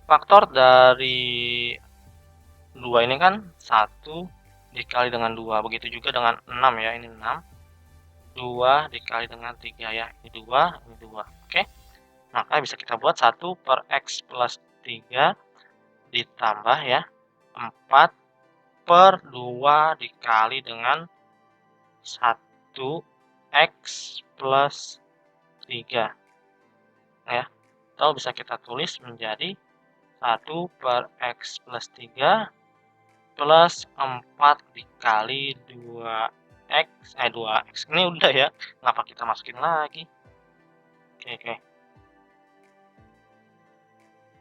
Faktor dari 2 ini kan 1 dikali dengan 2. Begitu juga dengan 6 ya, ini 6. 2 dikali dengan 3 ya, ini 2, ini 2. Oke. Maka bisa kita buat 1 per x plus 3 ditambah ya 4 per 2 dikali dengan 1 x plus 3 ya. Atau bisa kita tulis menjadi 1 per x plus 3 plus 4 dikali 2x ini udah ya, kenapa kita masukin lagi. Oke.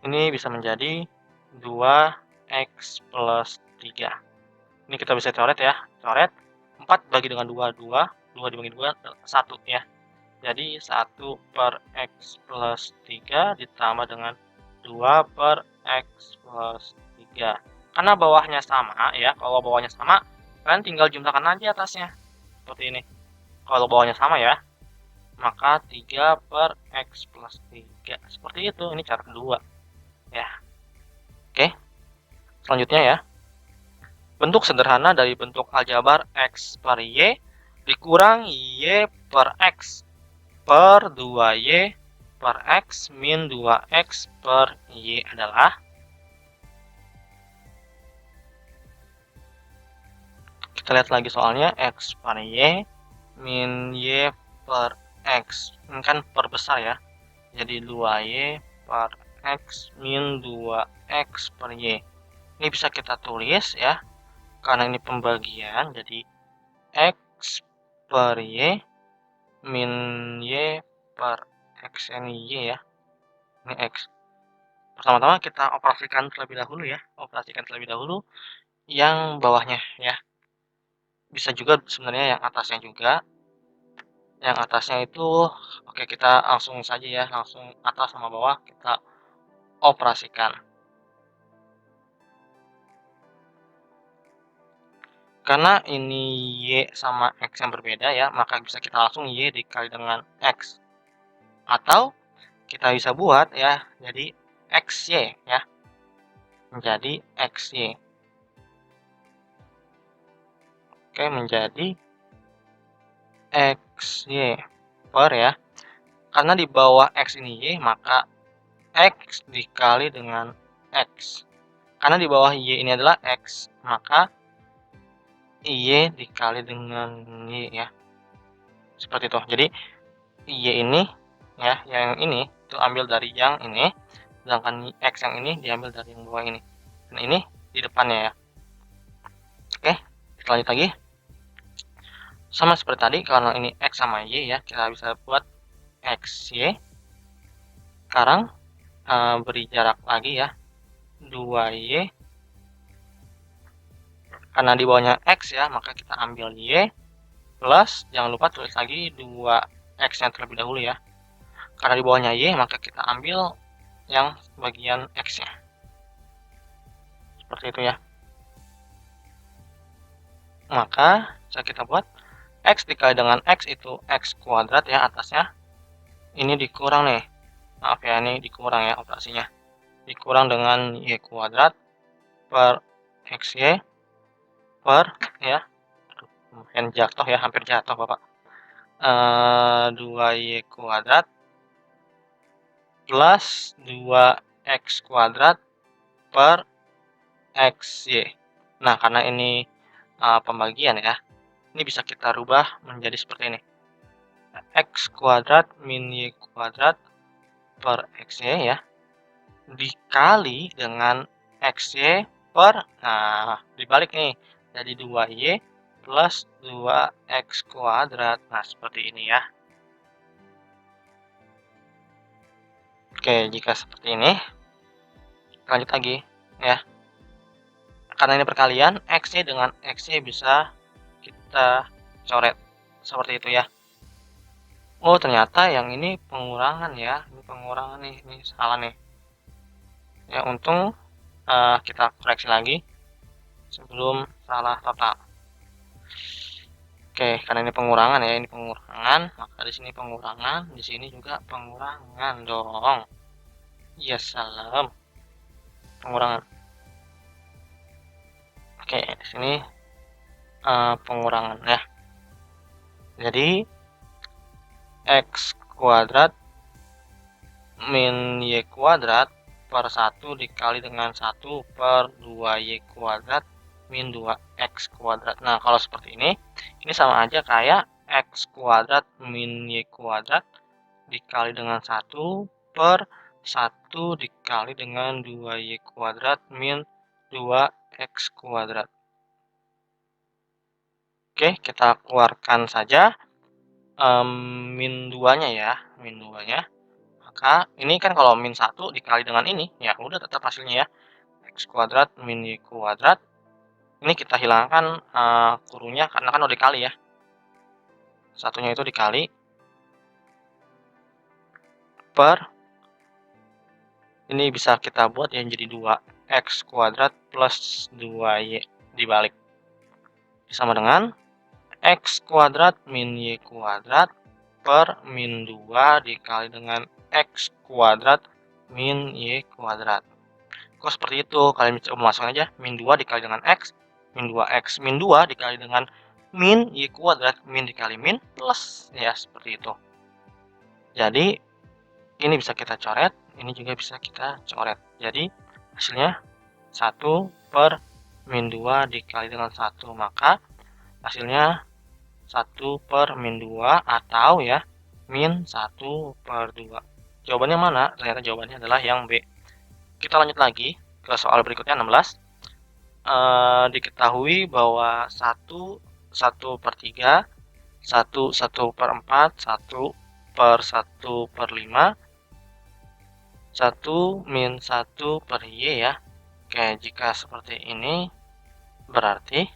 Ini bisa menjadi 2x plus 3. Ini kita bisa coret ya, coret 4 bagi dengan 2 dibagi 2 1 ya. Jadi 1 per x plus 3 ditambah dengan 2 per x plus 3. Karena bawahnya sama ya, kalau bawahnya sama kalian tinggal jumlahkan aja atasnya. Seperti ini. Kalau bawahnya sama ya, maka 3 per x plus 3. Seperti itu, ini cara kedua. Ya. Oke. Selanjutnya ya. Bentuk sederhana dari bentuk aljabar x per y dikurang y per x per 2y per x min 2x per y adalah, kita lihat lagi soalnya, x per y min y per x. Ini kan per besar ya, jadi 2y per x min 2x per y. Ini bisa kita tulis ya, karena ini pembagian, jadi x per y min y per x ini y ya, ini x. Pertama-tama kita operasikan terlebih dahulu ya, operasikan terlebih dahulu yang bawahnya ya. Bisa juga sebenarnya yang atasnya juga. Yang atasnya itu oke, kita langsung saja ya, langsung atas sama bawah kita operasikan. Karena ini y sama x yang berbeda ya, maka bisa kita langsung y dikali dengan x. Atau kita bisa buat ya, jadi xy ya, menjadi xy. Oke, menjadi xy per ya. Karena di bawah x ini y, maka x dikali dengan x. Karena di bawah y ini adalah x, maka y dikali dengan y ya. Seperti itu. Jadi y ini ya, yang ini itu ambil dari yang ini, sedangkan x yang ini diambil dari yang bawah ini. Dan ini di depannya ya. Oke, kita lanjut lagi. Sama seperti tadi, karena ini x sama y ya, kita bisa buat xy. Sekarang beri jarak lagi ya, 2y. Karena di bawahnya x ya, maka kita ambil y plus, jangan lupa tulis lagi 2x nya terlebih dahulu ya. Karena di bawahnya y, maka kita ambil yang bagian x nya. Seperti itu ya. Maka bisa kita buat x dikali dengan x itu x kuadrat ya atasnya. Ini dikurang nih. Maaf ya, ini dikurang ya operasinya. Dikurang dengan y kuadrat per xy per ya. Lumayan jatuh ya, hampir jatuh Bapak. 2y kuadrat plus 2x kuadrat per xy. Nah, karena ini pembagian ya, ini bisa kita rubah menjadi seperti ini. X kuadrat min y kuadrat per xy ya, dikali dengan xy per, nah dibalik nih, jadi 2y plus 2x kuadrat. Nah, seperti ini ya. Oke, jika seperti ini, lanjut lagi ya. Karena ini perkalian, xy dengan xy bisa kita coret seperti itu ya. Oh, ternyata yang ini pengurangan ya, ini pengurangan nih, ini salah nih. Ya untung, kita koreksi lagi sebelum salah total. Oke, karena ini pengurangan ya, ini pengurangan, maka di sini pengurangan, di sini juga pengurangan dong. Ya salam, pengurangan. Oke, di sini pengurangan ya. Jadi x kuadrat min y kuadrat per 1 dikali dengan 1 per 2y kuadrat min 2x kuadrat. Nah, kalau seperti ini sama aja kayak x kuadrat min y kuadrat dikali dengan 1 per 1 dikali dengan 2y kuadrat min 2x kuadrat. Oke, kita keluarkan saja min 2-nya ya, min 2-nya. Maka ini kan kalau min 1 dikali dengan ini, ya udah tetap hasilnya ya, x kuadrat min y kuadrat. Ini kita hilangkan kurungnya karena kan udah dikali ya. Satunya itu dikali per, ini bisa kita buat yang jadi 2x kuadrat plus 2y dibalik. Sama dengan x kuadrat min y kuadrat per min 2 dikali dengan x kuadrat min y kuadrat. Kok seperti itu? Kalian coba masukkan aja min 2 dikali dengan x, min 2x, min 2 dikali dengan min y kuadrat, min dikali min plus, ya seperti itu. Jadi ini bisa kita coret, ini juga bisa kita coret. Jadi hasilnya 1 per min 2 dikali dengan 1, maka hasilnya 1 per min 2 atau ya min 1 per 2. Jawabannya mana? Ternyata jawabannya adalah yang B. Kita lanjut lagi ke soal berikutnya 16. Diketahui bahwa 1/3, 1/4, 1/1/5, 1-1/y ya. Oke, jika seperti ini berarti,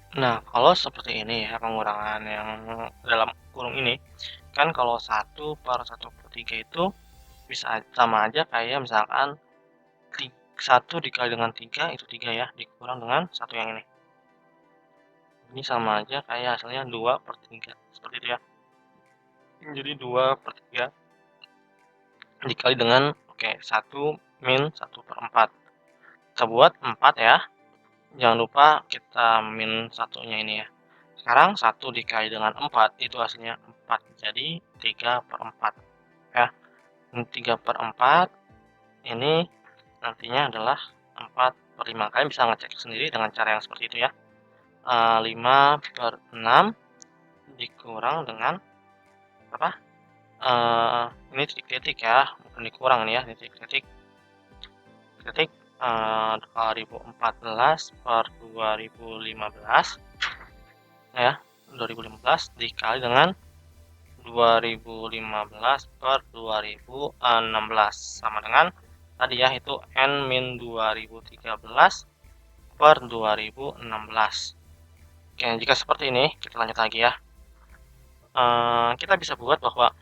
nah kalau seperti ini ya pengurangan yang dalam kurung ini, kan kalau 1/1/3 itu bisa sama aja kayak misalkan 1 dikali dengan 3 itu 3 ya, dikurang dengan 1 yang ini. Ini sama aja kayak hasilnya 2/3, seperti itu ya. Jadi 2/3 dikali dengan, oke, 1 min 1/4. Kita buat 4 ya. Jangan lupa kita min satunya ini ya. Sekarang 1 dikali dengan 4 itu hasilnya 4. Jadi 3/4 ya. Ini 3/4 ini nantinya adalah 4/5. Kalian bisa ngecek sendiri dengan cara yang seperti itu ya. 5/6 dikurang dengan apa? Ini titik-titik ya, bukan dikurang nih ya, ini titik-titik. Titik 2014 per 2015 ya, 2015 dikali dengan 2015 per 2016 sama dengan tadi ya, itu N-2013 per 2016. Oke, jika seperti ini kita lanjut lagi ya. Kita bisa buat bahwa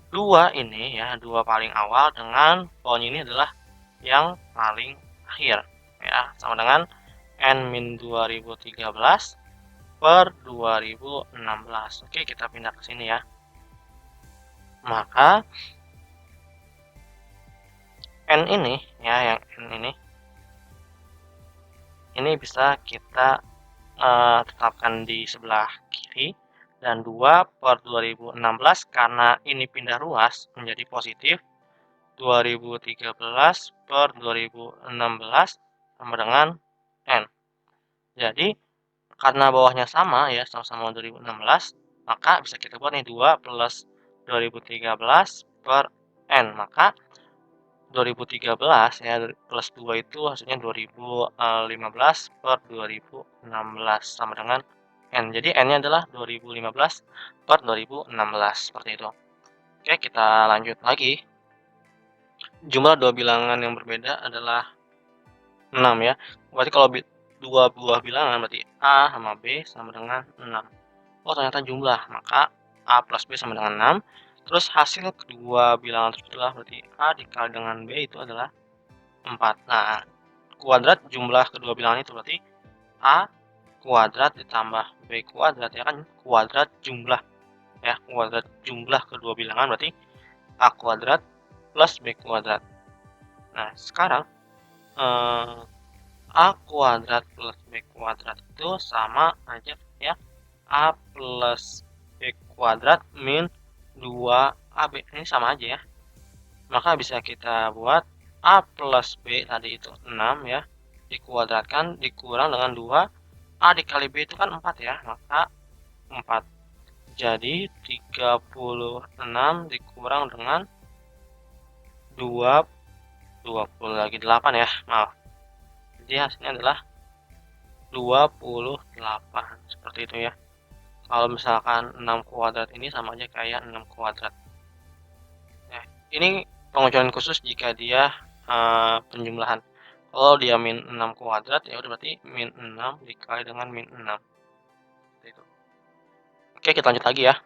2 ini ya, 2 paling awal dengan pohon ini adalah yang paling akhir ya, sama dengan N-2013 per 2016. Oke, kita pindah ke sini ya. Maka N ini ya, yang N ini bisa kita tetapkan di sebelah kiri, dan 2/2016 karena ini pindah ruas menjadi positif, 2013 per 2016 sama dengan N. Jadi karena bawahnya sama ya, sama-sama 2016, maka bisa kita buat nih 2 plus 2013 per N. Maka 2013 ya plus 2 itu hasilnya 2015 per 2016 sama dengan N. Jadi N-nya adalah 2015 per 2016, seperti itu. Oke, kita lanjut lagi. Jumlah dua bilangan yang berbeda adalah 6 ya. Berarti kalau dua buah bilangan berarti A sama B sama dengan 6. Oh ternyata jumlah, maka A plus B sama dengan 6. Terus hasil kedua bilangan tersebut adalah berarti A dikali dengan B itu adalah 4. Nah, kuadrat jumlah kedua bilangan itu berarti A kuadrat ditambah B kuadrat, ya kan, kuadrat jumlah, ya, kuadrat jumlah kedua bilangan berarti A kuadrat plus B kuadrat. Nah, sekarang A kuadrat plus B kuadrat itu sama aja ya A plus B kuadrat min 2AB. Ini sama aja ya. Maka bisa kita buat A plus B tadi itu 6 ya, dikuadratkan dikurang dengan 2, A dikali B itu kan 4 ya, maka 4. Jadi 36 dikurang dengan 2, 20 lagi 8 ya, maaf. Jadi hasilnya adalah 28, seperti itu ya. Kalau misalkan 6 kuadrat ini sama aja kayak 6 kuadrat. Nah, ini pengecualian khusus jika dia penjumlahan. Kalau dia min 6 kuadrat ya udah berarti min 6 dikali dengan min 6. Seperti itu. Oke, kita lanjut lagi ya.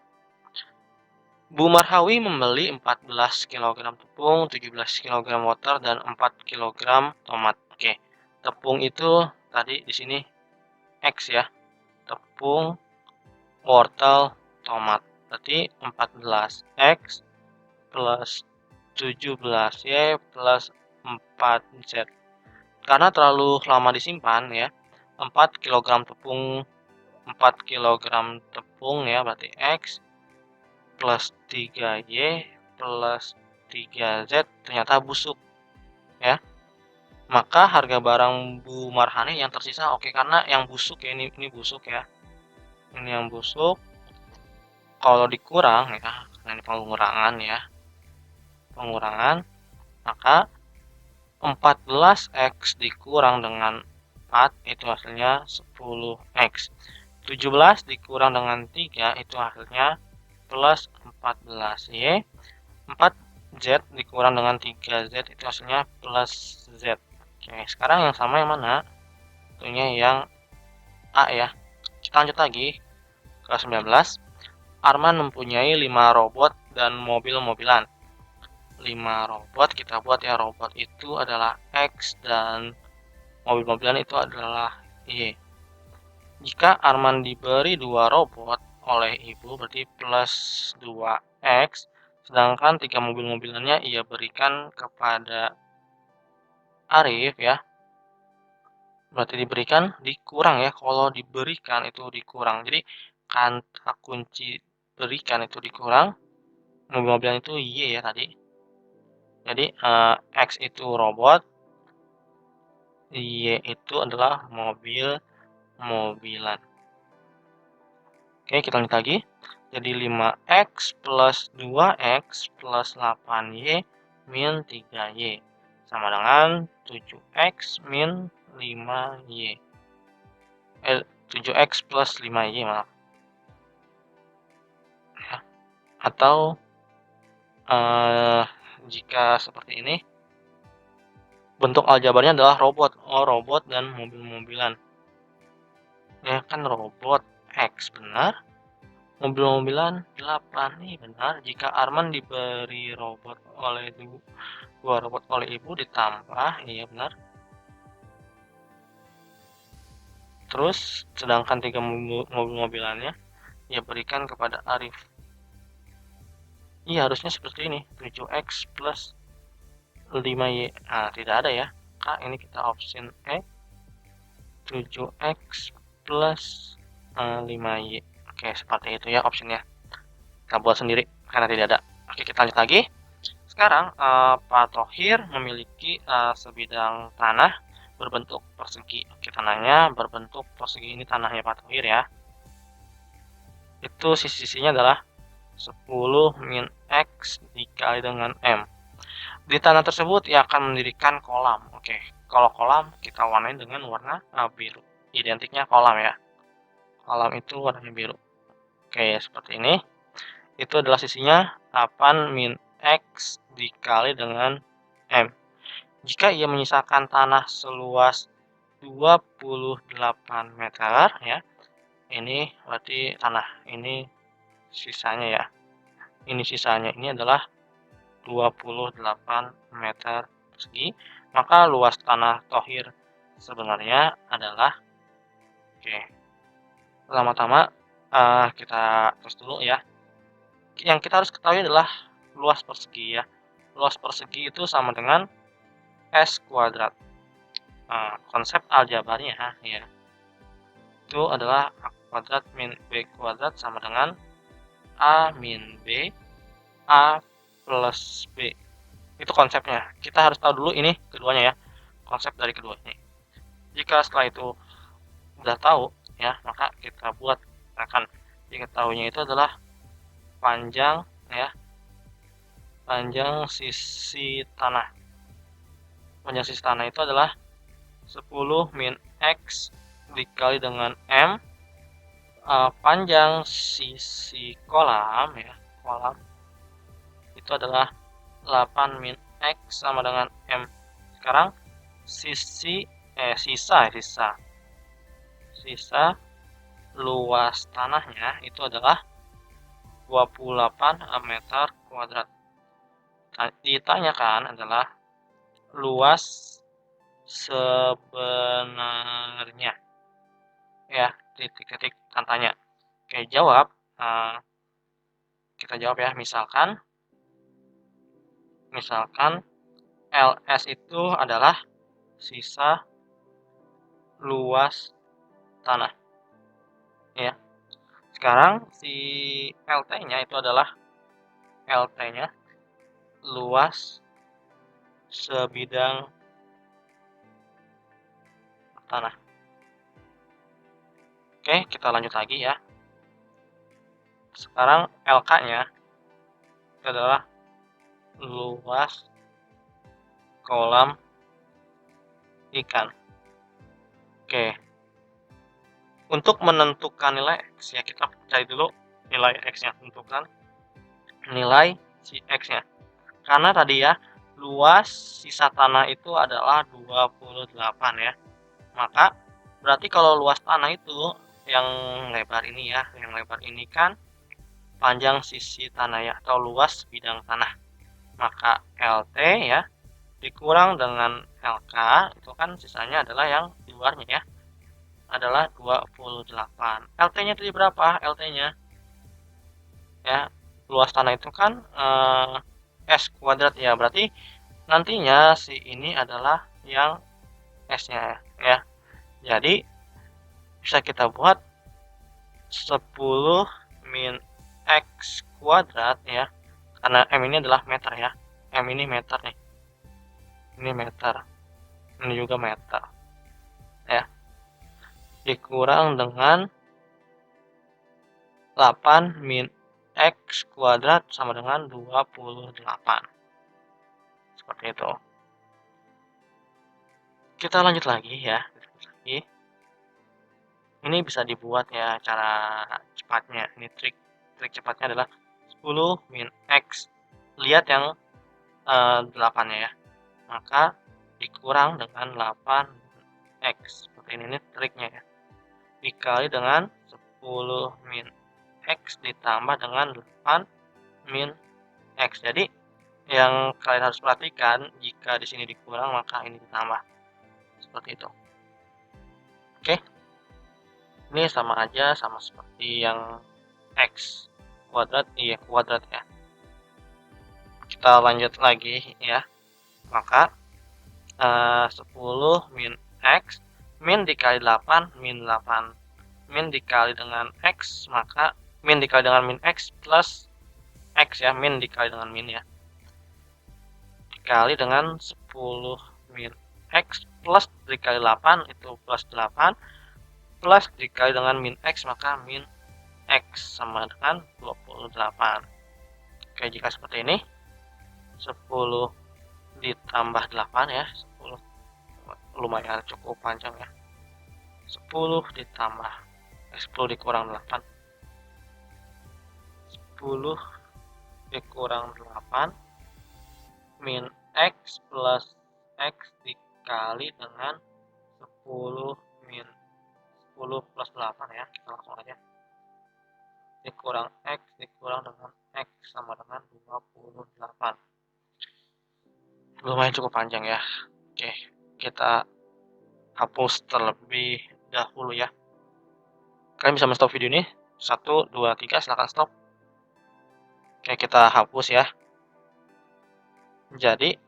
Bu Marhawi membeli 14 kg tepung, 17 kg water, dan 4 kg tomat. Oke, tepung itu tadi di sini X ya. Tepung, wortel, tomat. Berarti 14X plus 17Y plus 4Z. Karena terlalu lama disimpan ya, 4 kg tepung 4 kg tepung ya berarti X plus 3Y plus 3Z ternyata busuk ya. Maka harga barang Bu Marhani yang tersisa oke, karena yang busuk ya, ini busuk ya. Ini yang busuk. Kalau dikurang ya, karena ini pengurangan ya. Pengurangan, maka 14X dikurang dengan 4 itu hasilnya 10X. 17 dikurang dengan 3 itu hasilnya plus 14Y. 4Z dikurang dengan 3Z itu hasilnya plus Z. Oke, sekarang yang sama yang mana? Tentunya yang A ya. Kita lanjut lagi ke 19. Arman mempunyai 5 robot dan mobil-mobilan. 5 robot, kita buat ya, robot itu adalah X dan mobil-mobilan itu adalah Y. Jika Arman diberi 2 robot oleh ibu berarti plus 2X, sedangkan 3 mobil-mobilannya ia berikan kepada Arif ya. Berarti diberikan dikurang ya, kalau diberikan itu dikurang. Jadi kata kunci berikan itu dikurang, mobil-mobilan itu Y ya tadi. Jadi X itu robot, Y itu adalah mobil-mobilan. Oke, kita lanjut lagi. Jadi 5X plus 2X plus 8Y min 3Y sama dengan 7X min 5Y. 7X plus 5Y, maaf. Ya. Atau jika seperti ini, bentuk aljabarnya adalah robot. Oh, robot dan mobil-mobilan. Ya kan, robot X benar. Mobil-mobilan 8 nih benar. Jika Arman diberi robot oleh 2 robot oleh ibu ditambah, iya benar. Terus sedangkan 3 mobil-mobilannya ia berikan kepada Arif. Iya, harusnya seperti ini. 7X plus 5Y. Nah, tidak ada ya. Ini kita option E. 7X plus 5Y. Oke, seperti itu ya optionnya. Kita buat sendiri karena tidak ada. Oke, kita lanjut lagi. Sekarang Pak Thohir memiliki sebidang tanah berbentuk persegi. Oke, tanahnya berbentuk persegi, ini tanahnya Pak Thohir ya. Itu sisi-sisinya adalah 10 min X dikali dengan M. Di tanah tersebut ia akan mendirikan kolam. Oke, kalau kolam kita warnai dengan warna biru. Identiknya kolam ya. Kolam itu warnanya biru. Oke, seperti ini. Itu adalah sisinya 8 min X dikali dengan M. Jika ia menyisakan tanah seluas 28 meter ya. Ini berarti tanah, ini sisanya ya. Ini sisanya, ini adalah 28 meter persegi. Maka luas tanah Thohir sebenarnya adalah, oke, pertama-tama kita tulis dulu ya. Yang kita harus ketahui adalah luas persegi ya. Luas persegi itu sama dengan S kuadrat. Konsep aljabarnya ya, itu adalah A kuadrat min B kuadrat sama dengan A min B, A plus B. Itu konsepnya. Kita harus tahu dulu ini keduanya ya, konsep dari kedua ini. Jika setelah itu udah tahu ya, maka kita buat akan diketahuinya itu adalah panjang ya, panjang sisi tanah. Panjang sisi tanah itu adalah 10 min X dikali dengan M. Panjang sisi kolam ya, kolam itu adalah 8 min X sama dengan M. Sekarang sisa luas tanahnya itu adalah 28 meter kuadrat. Ditanyakan adalah luas sebenarnya ya, titik-titik tanya. Oke, jawab. Kita jawab ya, misalkan LS itu adalah sisa luas tanah ya. Sekarang si LT-nya itu adalah LT-nya luas sebidang tanah. Oke, kita lanjut lagi ya. Sekarang LK-nya itu adalah luas kolam ikan. Oke. Untuk menentukan nilai X ya, kita cari dulu nilai X-nya. Tentukan nilai si X-nya. Karena tadi ya, luas sisa tanah itu adalah 28 ya. Maka berarti kalau luas tanah itu yang lebar ini ya, yang lebar ini kan panjang sisi tanah ya, atau luas bidang tanah. Maka LT ya dikurang dengan LK, itu kan sisanya adalah yang di luarnya ya, adalah 28. LT-nya tadi berapa? LT-nya ya, luas tanah itu kan S kuadrat ya, berarti nantinya si ini adalah yang S-nya ya. Jadi bisa kita buat 10 min X kuadrat ya, karena M ini adalah meter ya, M ini meter nih, ini meter, ini juga meter ya, dikurang dengan 8 min X kuadrat sama dengan 28. Seperti itu. Kita lanjut lagi ya. Ini bisa dibuat ya cara cepatnya. Ini trik cepatnya adalah 10 min X. Lihat yang 8-nya ya. Maka dikurang dengan 8 X. Seperti ini triknya ya. Dikali dengan 10 min X ditambah dengan 8 min X. Jadi yang kalian harus perhatikan, jika di sini dikurang maka ini ditambah. Seperti itu. Oke. Ini sama aja, sama seperti yang X kuadrat, iya kuadrat ya. Kita lanjut lagi ya. Maka 10 min X, min dikali 8, min 8. Min dikali dengan X, maka min dikali dengan min X plus X ya, min dikali dengan min ya. Dikali dengan 10 min X plus dikali 8, itu plus 8. Plus dikali dengan min X, maka min X sama dengan 28. Oke, jika seperti ini, 10 ditambah 8 ya, 10 lumayan cukup panjang ya. 10 ditambah 10 dikurang 8, 10 dikurang 8 min X plus X dikali dengan 10 min 10 plus 8 ya, kita langsung aja. Dikurang X dikurang dengan X sama dengan 28. Lumayan cukup panjang ya. Oke, kita hapus terlebih dahulu ya. Kalian bisa men-stop video ini. 1, 2, 3, silahkan stop. Oke, kita hapus ya. Jadi,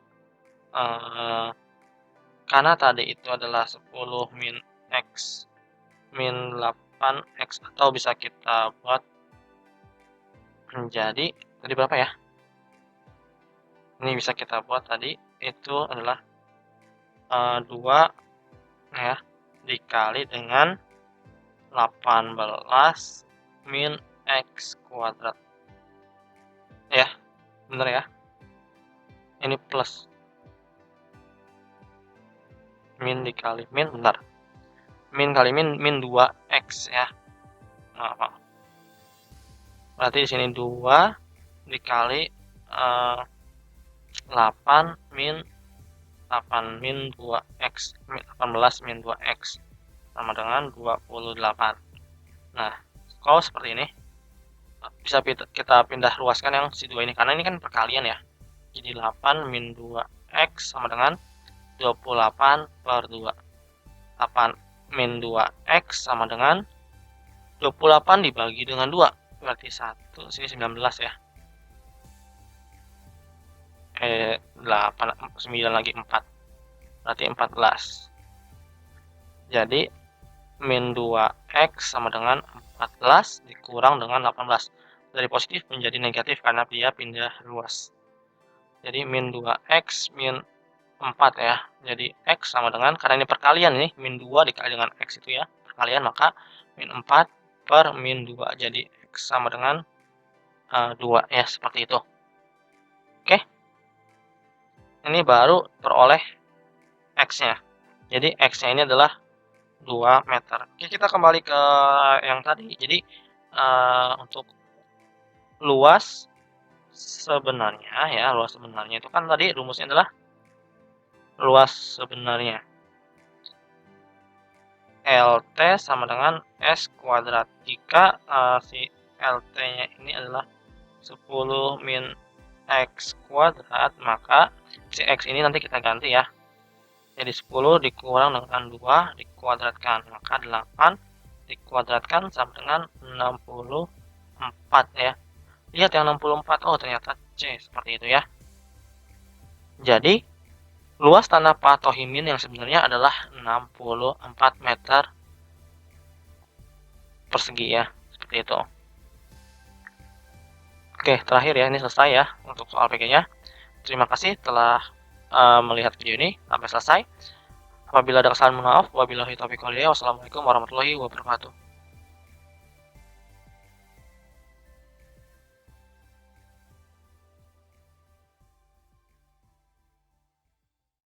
karena tadi itu adalah 10 min X min 8X, atau bisa kita buat menjadi, tadi berapa ya? Ini bisa kita buat tadi, itu adalah 2 ya, dikali dengan 18 min X kuadrat. Ya, bener ya? Ini plus. Min dikali min, benar. Min kali min 2X ya. Nah, berarti di sini 2 dikali 8 min 2X, 18 min 2X sama dengan 28. Nah, kalau seperti ini bisa kita pindah luaskan yang si 2 ini, karena ini kan perkalian ya. Jadi 8 min 2X sama dengan 28 per 2. 8 min 2X sama dengan 28 dibagi dengan 2. Berarti 1, sini 19 ya. 8, 9 lagi 4. Berarti 14. Jadi min 2X sama dengan 14 dikurang dengan 18. Dari positif menjadi negatif karena dia pindah luas. Jadi min 2X min 4 ya. Jadi X sama dengan, karena ini perkalian nih, min 2 dikali dengan X itu ya, perkalian, maka min 4 per min 2. Jadi X sama dengan 2 ya, seperti itu. Oke. Ini baru peroleh X-nya. Jadi X-nya ini adalah 2 meter. Oke, kita kembali ke yang tadi. Jadi untuk luas sebenarnya ya, luas sebenarnya itu kan tadi rumusnya adalah luas sebenarnya LT sama dengan S kuadrat. Jika si LT-nya ini adalah 10 min X kuadrat, maka si X ini nanti kita ganti ya. Jadi 10 dikurang dengan 2 dikuadratkan, maka 8 dikuadratkan sama dengan 64 ya. Lihat yang 64, oh ternyata C, seperti itu ya. Jadi luas tanah Patohimin yang sebenarnya adalah 64 meter persegi ya, seperti itu. Oke, terakhir ya, ini selesai ya untuk soal PG-nya. Terima kasih telah melihat video ini sampai selesai. Apabila ada kesalahan, mohon maaf. Wabillahi taufiq wal hidayah. Wassalamualaikum warahmatullahi wabarakatuh.